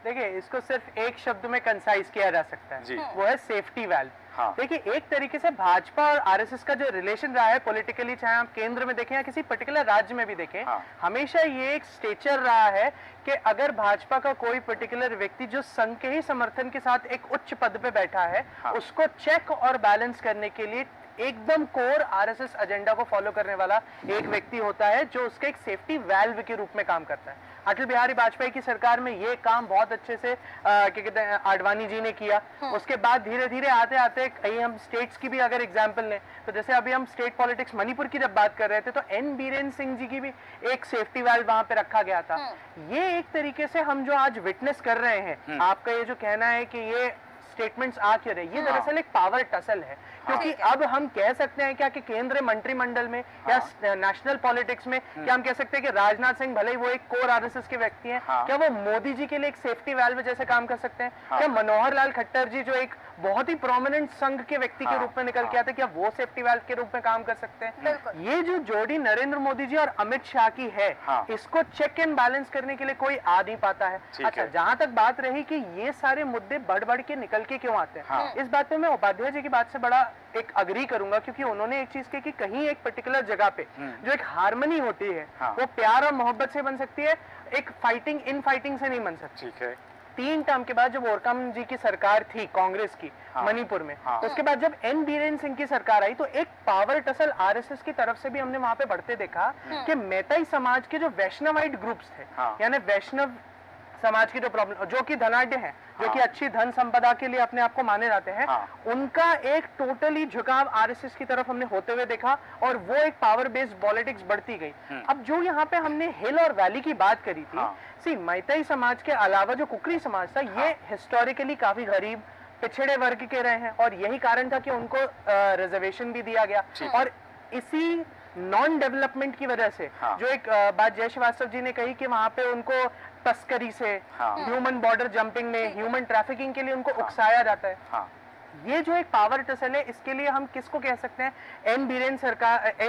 देखिए इसको सिर्फ एक शब्द में कंसाइज किया जा सकता जी। है, वो है सेफ्टी वैल्व। हाँ। देखिए एक तरीके से भाजपा और आरएसएस का जो रिलेशन रहा है पॉलिटिकली, चाहे आप केंद्र में देखें या किसी पर्टिकुलर राज्य में भी देखें, हाँ। हमेशा ये एक स्टेचर रहा है कि अगर भाजपा का कोई पर्टिकुलर व्यक्ति जो संघ के ही समर्थन के साथ एक उच्च पद पे बैठा है, हाँ। उसको चेक और बैलेंस करने के लिए एकदम कोर आरएसएस एजेंडा को फॉलो करने वाला एक व्यक्ति होता है जो उसके एक सेफ्टी वैल्व के रूप में काम करता है। अटल बिहारी वाजपेयी की सरकार में ये काम बहुत अच्छे से क्या कहते हैं आडवाणी जी ने किया। उसके बाद धीरे धीरे आते आते कहीं हम स्टेट्स की भी अगर एग्जांपल लें तो जैसे अभी हम स्टेट पॉलिटिक्स मणिपुर की जब बात कर रहे थे तो एन बीरेन सिंह जी की भी एक सेफ्टी वैल्व वहां पे रखा गया था। ये एक तरीके से हम जो आज विटनेस कर रहे हैं, आपका ये जो कहना है कि ये स्टेटमेंट्स आ क्यों रहे, ये दरअसल एक पावर टसल है। क्योंकि अब हम कह सकते हैं क्या कि केंद्रीय मंत्रिमंडल में या नेशनल पॉलिटिक्स में क्या हम कह सकते हैं कि राजनाथ सिंह भले ही वो एक कोर आरएसएस के व्यक्ति हैं, क्या वो मोदी जी के लिए एक सेफ्टी वैल्व जैसे काम कर सकते हैं? क्या मनोहर लाल खट्टर जी जो एक बहुत ही प्रोमिनेंट संघ के व्यक्ति के रूप में निकल के आते, क्या वो सेफ्टी वैल्व के रूप में काम कर सकते हैं? ये जो जोड़ी नरेंद्र मोदी जी और अमित शाह की है, इसको चेक एंड बैलेंस करने के लिए कोई आ नहीं पाता है। अच्छा, जहां तक बात रही कि ये सारे मुद्दे बढ़ बढ़ के निकल के क्यों आते हैं, इस बात पे मैं उपाध्याय जी की बात से बड़ा एक अग्री करूंगा, क्योंकि उन्होंने एक चीज कही कि कहीं एक पर्टिकुलर जगह पे जो एक हार्मनी होती है वो प्यार और मोहब्बत से बन सकती है, एक फाइटिंग इन फाइटिंग से नहीं बन सकती। ठीक है। 3 टर्म के बाद जब ओरकम जी की सरकार थी कांग्रेस की मणिपुर में, तो उसके बाद जब एन बीरेन सिंह की सरकार आई तो एक पावर टसल आरएसएस की तरफ से भी हमने वहां पे बढ़ते देखा कि मैताई समाज के जो वैष्णवाइट ग्रुप्स थे, यानी वैष्णव समाज की जो प्रॉब्लम, जो कि धनाढ्य हैं, जो कि अच्छी धन संपदा के लिए अपने आप को माने जाते हैं, उनका एक टोटली झुकाव आरएसएस की तरफ हमने होते हुए देखा और वो एक पावर बेस्ड पॉलिटिक्स बढ़ती गई। अब जो यहाँ पे हमने हिल और वैली की बात करी थी, सी मैताई समाज के अलावा जो कुकरी समाज था, ये हिस्टोरिकली काफी गरीब पिछड़े वर्ग के रहे हैं और यही कारण था कि उनको रिजर्वेशन भी दिया गया। और इसी नॉन डेवलपमेंट की वजह से जो एक बात जय श्रीवास्तव जी ने कही कि वहां पे उनको तस्करी से, ह्यूमन बॉर्डर जंपिंग में, ह्यूमन ट्रैफिकिंग के लिए उनको उकसाया जाता है। ये जो एक पावर टसल है, इसके लिए हम किसको कह सकते हैं? एन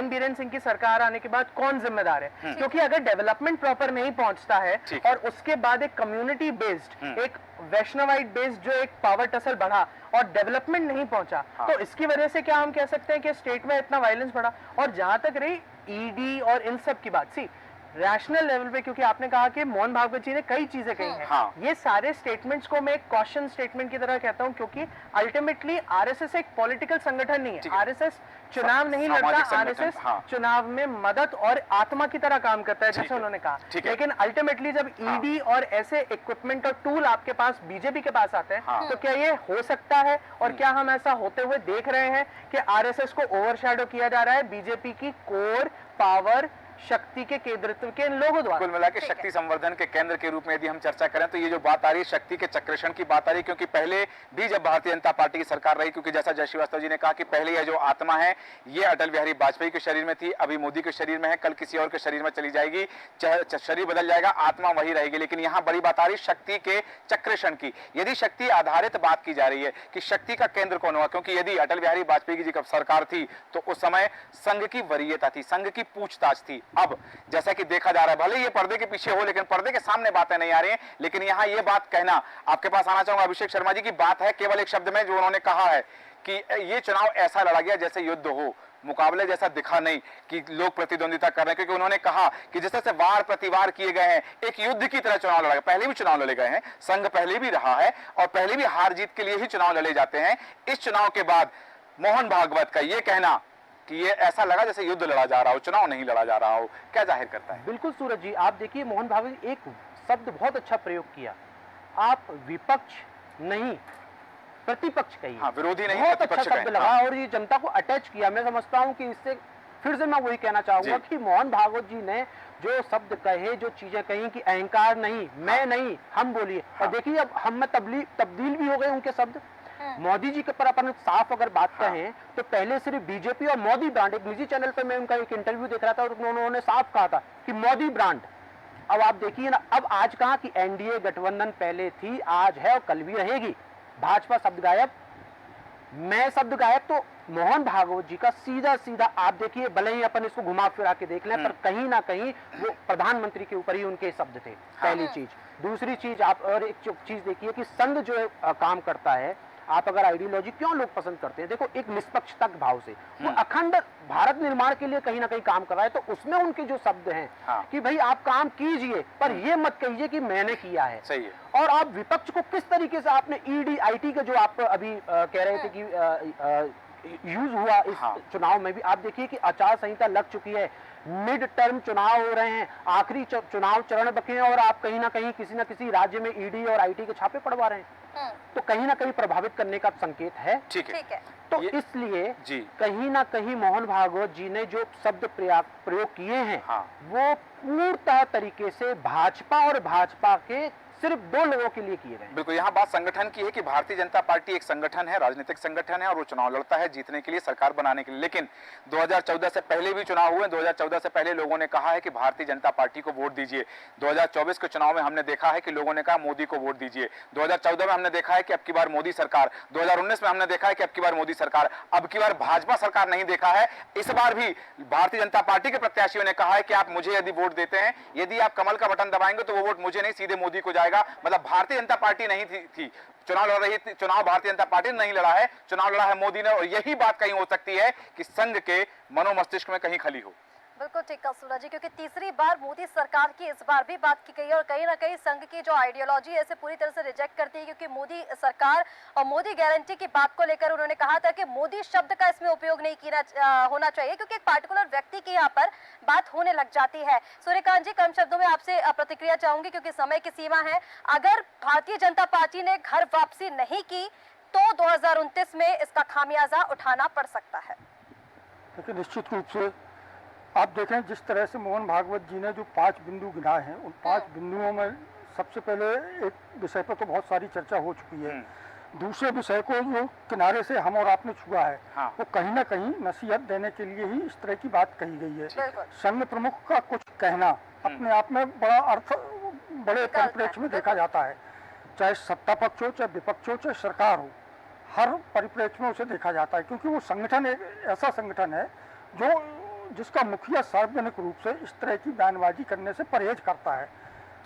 बीरेन सिंह की सरकार आने के बाद कौन जिम्मेदार है? क्योंकि अगर डेवलपमेंट प्रॉपर नहीं पहुंचता है और उसके बाद एक कम्युनिटी बेस्ड, एक वैष्णवाइट बेस्ड जो एक पावर टसल बढ़ा और डेवलपमेंट नहीं पहुंचा, तो इसकी वजह से क्या हम कह सकते हैं कि स्टेट में इतना वायलेंस बढ़ा। और जहां तक रही ईडी और इन सब की बात, सी रैशनल लेवल पे, क्योंकि आपने कहा कि मोहन भागवत जी ने कई चीजें कही हैं, ये सारे स्टेटमेंट्स को मैं एक कॉशन स्टेटमेंट की तरह कहता हूं, क्योंकि अल्टीमेटली आरएसएस एक पॉलिटिकल संगठन नहीं है। आरएसएस चुनाव नहीं लड़ता, आरएसएस चुनाव में मदद और आत्मा की तरह काम करता है, जैसे उन्होंने कहा। लेकिन अल्टीमेटली जब ईडी और ऐसे इक्विपमेंट और टूल आपके पास बीजेपी के पास आते हैं, तो क्या ये हो सकता है और क्या हम ऐसा होते हुए देख रहे हैं कि आरएसएस को ओवरशैडो किया जा रहा है बीजेपी की कोर पावर शक्ति के केंद्रित्व के लोगों द्वारा? कुल मिला के शक्ति संवर्धन के केंद्र के रूप में यदि हम चर्चा करें तो ये जो बात आ रही है शक्ति के चक्रेषण की बात आ रही है, क्योंकि पहले भी जब भारतीय जनता पार्टी की सरकार रही, क्योंकि जैसा जय श्रीवास्तव जी ने कहा कि पहले यह जो आत्मा है ये अटल बिहारी वाजपेयी के शरीर में थी, अभी मोदी के शरीर में है, कल किसी और के शरीर में चली जाएगी, शरीर बदल जाएगा, आत्मा वही रहेगी। लेकिन यहाँ बड़ी बात आ रही शक्ति के चक्रेषण की। यदि शक्ति आधारित बात की जा रही है कि शक्ति का केंद्र कौन हुआ, क्योंकि यदि अटल बिहारी वाजपेयी जी की सरकार थी तो उस समय संघ की वरीयता थी, संघ की पूछताछ थी, अब जैसा कि देखा जा रहा है, भले ये पर्दे के पीछे हो लेकिन पर्दे के सामने बातें नहीं आ रही हैं, लेकिन यहाँ ये बात कहना, आपके पास आना चाहूंगा अभिषेक शर्मा जी की बात है केवल एक शब्द में जो उन्होंने कहा है कि ये चुनाव ऐसा लड़ा गया जैसे युद्ध हो, मुकाबले जैसा दिखा नहीं कि लोग प्रतिद्वंदिता कर रहे हैं, क्योंकि उन्होंने कहा कि जिस तरह से वार प्रतिवार किए गए हैं, एक युद्ध की तरह चुनाव लड़ा गया। पहले भी चुनाव लड़े गए हैं, संघ पहले भी रहा है और पहले भी हार जीत के लिए ही चुनाव लड़े जाते हैं। इस चुनाव के बाद मोहन भागवत का ये कहना कि ये ऐसा लगा जैसे युद्ध लड़ा जा रहा हो, चुनाव नहीं लड़ा जा रहा हो, क्या जाहिर करता है? बिल्कुल सूरज जी, आप देखिए मोहन भागवत एक शब्द बहुत अच्छा प्रयोग किया, आप विपक्ष नहीं प्रतिपक्ष कहिए। हाँ, विरोधी नहीं, बहुत अच्छा प्रतिपक्ष शब्द कहें। लगा हाँ। और ये जनता को अटैच किया। मैं समझता हूँ कि इससे फिर से मैं वही कहना चाहूंगा जी। कि मोहन भागवत जी ने जो शब्द कहे, जो चीजें कही कि अहंकार नहीं, मैं नहीं, हम बोलिए। और देखिए अब हम में तब्दील भी हो गए उनके शब्द। मोदी जी के पर अपन साफ अगर बात कहें तो पहले सिर्फ बीजेपी और मोदी ब्रांड, एक निजी चैनल पे मैं उनका एक इंटरव्यू देख रहा था और उन्होंने साफ कहा था कि मोदी ब्रांड। अब आप देखिए ना, अब आज कहा कि एनडीए गठबंधन पहले थी, आज है और कल भी रहेगी। भाजपा शब्द गायब, मैं शब्द गायब। तो मोहन भागवत जी का सीधा सीधा आप देखिए, भले ही अपन इसको घुमा फिरा के देख लें, पर कहीं ना कहीं वो प्रधानमंत्री के ऊपर ही उनके शब्द थे। पहली चीज। दूसरी चीज, आप और एक चीज देखिए कि संघ जो है काम करता है, आप अगर आइडियोलॉजी क्यों लोग पसंद करते हैं, देखो एक निष्पक्षता भाव से वो अखंड भारत निर्माण के लिए कहीं ना कहीं काम कर रहा है। तो उसमें उनके जो शब्द हैं कि भाई आप काम कीजिए पर ये मत कहिए कि मैंने किया है। सही है। और आप विपक्ष को किस तरीके से आपने ईडी आईटी का जो आप अभी कह रहे थे कि यूज हुआ इस चुनाव में भी, आप देखिए कि आचार संहिता लग चुकी है, मिड टर्म चुनाव हो रहे हैं, आखिरी चुनाव चरण बचे हैं और आप कहीं ना कहीं किसी न किसी राज्य में ईडी और आईटी के छापे पड़वा रहे हैं। तो कहीं ना कहीं प्रभावित करने का संकेत है। ठीक है। तो इसलिए जी। कहीं ना कहीं मोहन भागवत जी ने जो शब्द प्रयोग किए हैं वो पूर्णतः तरीके से भाजपा और भाजपा के सिर्फ दो लोगों के लिए किए गए। बिल्कुल, यहाँ बात संगठन की है कि भारतीय जनता पार्टी एक संगठन है, राजनीतिक संगठन है और वो चुनाव लड़ता है जीतने के लिए, सरकार बनाने के लिए। लेकिन 2014 से पहले भी चुनाव हुए, 2014 से पहले लोगों ने कहा है कि भारतीय जनता पार्टी को वोट दीजिए। 2024 के चुनाव में हमने देखा है कि लोगों ने कहा मोदी को वोट दीजिए। 2014 में हमने देखा है कि अब की बार मोदी सरकार, 2019 में हमने देखा है कि अब की बार मोदी सरकार, अब की बार भाजपा सरकार नहीं देखा है। इस बार भी भारतीय जनता पार्टी के प्रत्याशियों ने कहा है कि आप मुझे यदि वोट देते हैं, यदि आप कमल का बटन दबाएंगे तो वो वोट मुझे नहीं सीधे मोदी को जाएगा। मतलब भारतीय जनता पार्टी नहीं थी चुनाव लड़ रही थी, चुनाव भारतीय जनता पार्टी ने नहीं लड़ा है, चुनाव लड़ा है मोदी ने। और यही बात कहीं हो सकती है कि संघ के मनोमस्तिष्क में कहीं खली हो। बिल्कुल ठीक कहा सूरज जी, क्योंकि तीसरी बार मोदी सरकार की इस बार भी बात की गई है और कहीं ना कहीं संघ की जो आइडियोलॉजी है इसे पूरी तरह से रिजेक्ट करती है, क्योंकि मोदी सरकार और मोदी गारंटी की बात को लेकर उन्होंने कहा था कि मोदी शब्द का इसमें उपयोग नहीं किया होना चाहिए, क्योंकि एक पार्टिकुलर व्यक्ति की यहाँ पर बात होने लग जाती है। सूर्यकांत जी, कम शब्दों में आपसे प्रतिक्रिया चाहूंगी क्योंकि समय की सीमा है। अगर भारतीय जनता पार्टी ने घर वापसी नहीं की तो 2029 में इसका खामियाजा उठाना पड़ सकता है। देखिए, निश्चित रूप से आप देखें जिस तरह से मोहन भागवत जी ने जो 5 बिंदु गिनाए हैं, उन 5 बिंदुओं में सबसे पहले एक विषय पर तो बहुत सारी चर्चा हो चुकी है। दूसरे विषय को जो किनारे से हम और आपने छुआ है, वो कहीं ना कहीं नसीहत देने के लिए ही इस तरह की बात कही गई है। संघ प्रमुख का कुछ कहना अपने आप में बड़ा अर्थ, बड़े परिप्रेक्ष्य में देखा जाता है। चाहे सत्ता पक्ष हो, चाहे विपक्ष हो, चाहे सरकार हो, हर परिप्रेक्ष्य में उसे देखा जाता है, क्योंकि वो संगठन एक ऐसा संगठन है जो जिसका मुखिया सार्वजनिक रूप से इस तरह की बयानबाजी करने से परहेज करता है।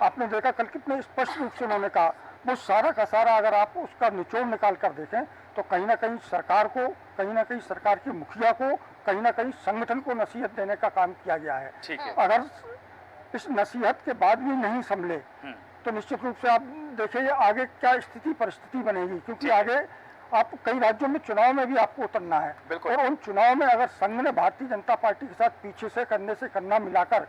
आपने देखा कल कितने स्पष्ट रूप से उन्होंने कहा, वो सारा का सारा अगर आप उसका निचोड़ निकाल कर देखें तो कहीं ना कहीं सरकार को, कहीं ना कहीं सरकार के मुखिया को, कहीं ना कहीं संगठन को नसीहत देने का काम किया गया है। अगर इस नसीहत के बाद भी नहीं संभले तो निश्चित रूप से आप देखिए आगे क्या स्थिति परिस्थिति बनेगी, क्योंकि आगे आप कई राज्यों में चुनाव में भी आपको उतरना है और उन चुनाव में अगर संघ ने भारतीय जनता पार्टी के साथ पीछे से करने से करना मिलाकर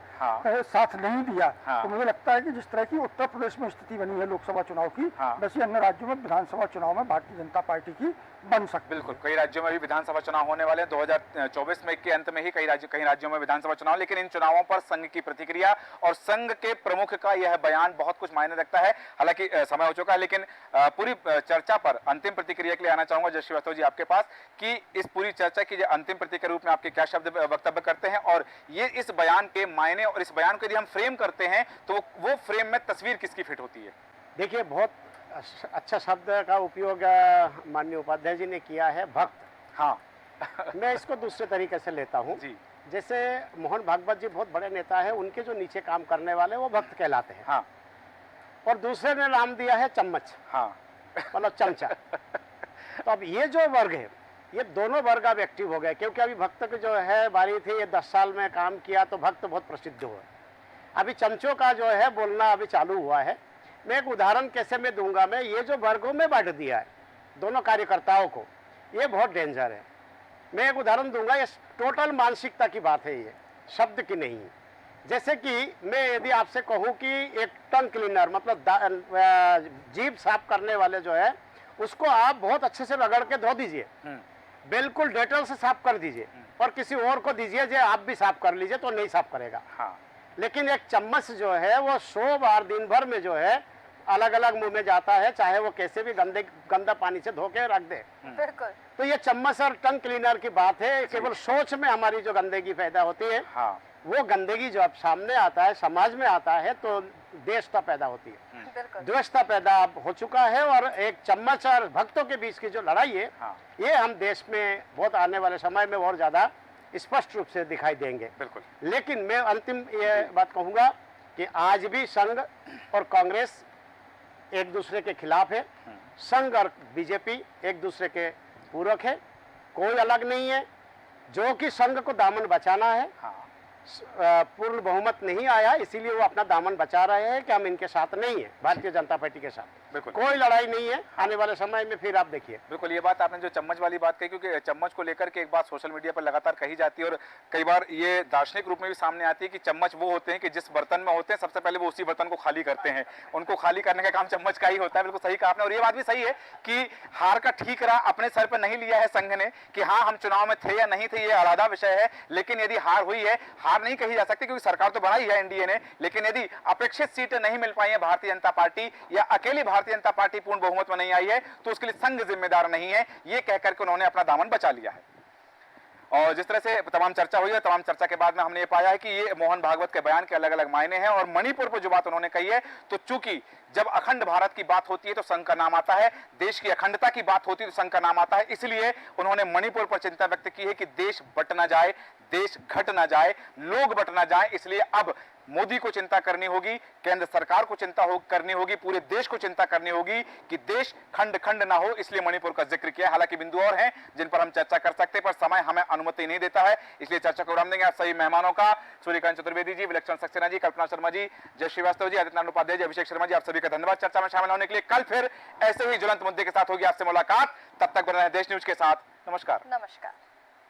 साथ नहीं दिया तो मुझे लगता है कि जिस तरह की उत्तर प्रदेश में स्थिति बनी है लोकसभा चुनाव की, वैसे अन्य राज्यों में विधानसभा चुनाव में भारतीय जनता पार्टी की बन सकती है। बिल्कुल, कई राज्यों में भी विधानसभा चुनाव होने वाले हैं 2024 में के अंत में ही कई राज्यों में विधानसभा चुनाव। लेकिन इन चुनावों पर संघ की प्रतिक्रिया और संघ के प्रमुख का यह बयान बहुत कुछ मायने रखता है। हालांकि समय हो चुका है, लेकिन पूरी चर्चा पर अंतिम प्रतिक्रिया के लिए आना चाहूंगा जय श्रीवास्तव जी आपके पास कि इस पूरी चर्चा की अंतिम प्रतिक्रिया रूप में आपके क्या शब्द वक्तव्य करते हैं और ये इस बयान के मायने और इस बयान को यदि हम फ्रेम करते हैं तो वो फ्रेम में तस्वीर किसकी फिट होती है? देखिए, बहुत अच्छा शब्द का उपयोग माननीय उपाध्याय जी ने किया है, भक्त। हाँ मैं इसको दूसरे तरीके से लेता हूँ जी। जैसे मोहन भागवत जी बहुत बड़े नेता है, उनके जो नीचे काम करने वाले वो भक्त कहलाते हैं। हाँ और दूसरे ने नाम दिया है चम्मच, हाँ मतलब चमचा। तो अब ये जो वर्ग है, ये दोनों वर्ग अब एक्टिव हो गए, क्योंकि अभी भक्त की जो है बारी थी, ये 10 साल में काम किया तो भक्त बहुत प्रसिद्ध हुआ। अभी चमचों का जो है बोलना अभी चालू हुआ है। मैं एक उदाहरण कैसे मैं दूंगा, मैं ये जो वर्गों में बांट दिया है दोनों कार्यकर्ताओं को, ये बहुत डेंजर है। मैं एक उदाहरण दूंगा, ये टोटल मानसिकता की बात है, ये शब्द की नहीं है। जैसे कि मैं यदि आपसे कहूँ कि एक टंग क्लीनर मतलब जीभ साफ करने वाले जो है, उसको आप बहुत अच्छे से रगड़ के धो दीजिए, बिल्कुल डेटॉल से साफ कर दीजिए, और किसी और को दीजिए जो आप भी साफ कर लीजिए, तो नहीं साफ करेगा। हाँ लेकिन एक चम्मच जो है वो 100 बार दिन भर में जो है अलग अलग मुंह में जाता है, चाहे वो कैसे भी गंदा पानी से धो के रख दे। बिल्कुल। तो ये चम्मच और टंग क्लीनर की बात है। केवल सोच में हमारी जो गंदगी पैदा होती है, हाँ वो गंदगी जो अब सामने आता है, समाज में आता है, तो देशता पैदा होती है, बिल्कुल। द्वेषता पैदा अब हो चुका है। और एक चम्मच और भक्तों के बीच की जो लड़ाई है, हाँ। ये हम देश में बहुत आने वाले समय में और ज्यादा स्पष्ट रूप से दिखाई देंगे। बिल्कुल। लेकिन मैं अंतिम ये बात कहूंगा कि आज भी संघ और कांग्रेस एक दूसरे के खिलाफ है, संघ और बीजेपी एक दूसरे के पूरक है, कोई अलग नहीं है। जो कि संघ को दामन बचाना है, हाँ पूर्ण बहुमत नहीं आया, इसीलिए वो अपना दामन बचा रहे हैं कि हम इनके साथ नहीं है, भारतीय जनता पार्टी के साथ। बिल्कुल। कोई लड़ाई नहीं है। आने वाले समय में फिर आप देखिए। बिल्कुल, ये बात आपने जो चम्मच वाली बात कही, क्योंकि चम्मच को लेकर के एक बात सोशल मीडिया पर लगातार कही जाती है और कई बार ये दार्शनिक रूप में भी सामने आती है कि चम्मच वो होते हैं कि जिस बर्तन में होते हैं सबसे पहले वो उसी बर्तन को खाली करते हैं, उनको खाली करने का काम चम्मच का ही होता है। बिल्कुल सही कहा आपने। और ये बात भी सही है कि हार का ठीकरा अपने सर पर नहीं लिया है संघ ने कि हाँ हम चुनाव में थे या नहीं थे, ये अलग विषय है। लेकिन यदि हार हुई है, हार नहीं कही जा सकती क्योंकि सरकार तो बनाई है एनडीए ने, लेकिन यदि अपेक्षित सीटें नहीं मिल पाई है भारतीय जनता पार्टी या अकेली भारतीय जनता पार्टी पूर्ण बहुमत में नहीं आई है, तो उसके लिए संघ जिम्मेदार नहीं है, ये कहकर के उन्होंने अपना दामन बचा लिया है। और जिस तरह से तमाम चर्चा हुई है, तमाम चर्चा के बाद में हमने ये पाया है कि ये मोहन भागवत के बयान के अलग अलग मायने हैं। और मणिपुर पर जो बात उन्होंने कही है, तो चूंकि जब अखंड भारत की बात होती है तो संघ का नाम आता है, देश की अखंडता की बात होती है तो संघ का नाम आता है, इसलिए उन्होंने मणिपुर पर चिंता व्यक्त की है कि देश बट ना जाए, देश घट ना जाए, लोग बट ना जाए। इसलिए अब मोदी को चिंता करनी होगी, केंद्र सरकार को चिंता करनी होगी, पूरे देश को चिंता करनी होगी कि देश खंड खंड ना हो, इसलिए मणिपुर का जिक्र किया। हालांकि बिंदु और हैं जिन पर हम चर्चा कर सकते हैं, पर समय हमें अनुमति नहीं देता है, इसलिए चर्चा को विराम देंगे। आप सभी मेहमानों का, सूर्यकांत चतुर्वेदी जी, विलक्षण सक्सेना जी, कल्पना शर्मा जी, जय श्रीवास्तव जी, आदित्य उपाध्याय जी, अभिषेक शर्मा जी, आप सभी का धन्यवाद चर्चा में शामिल होने के लिए। कल फिर ऐसे ही ज्वलंत मुद्दे के साथ होगी आपसे मुलाकात, तब तक बने रहें देश न्यूज के साथ। नमस्कार। नमस्कार।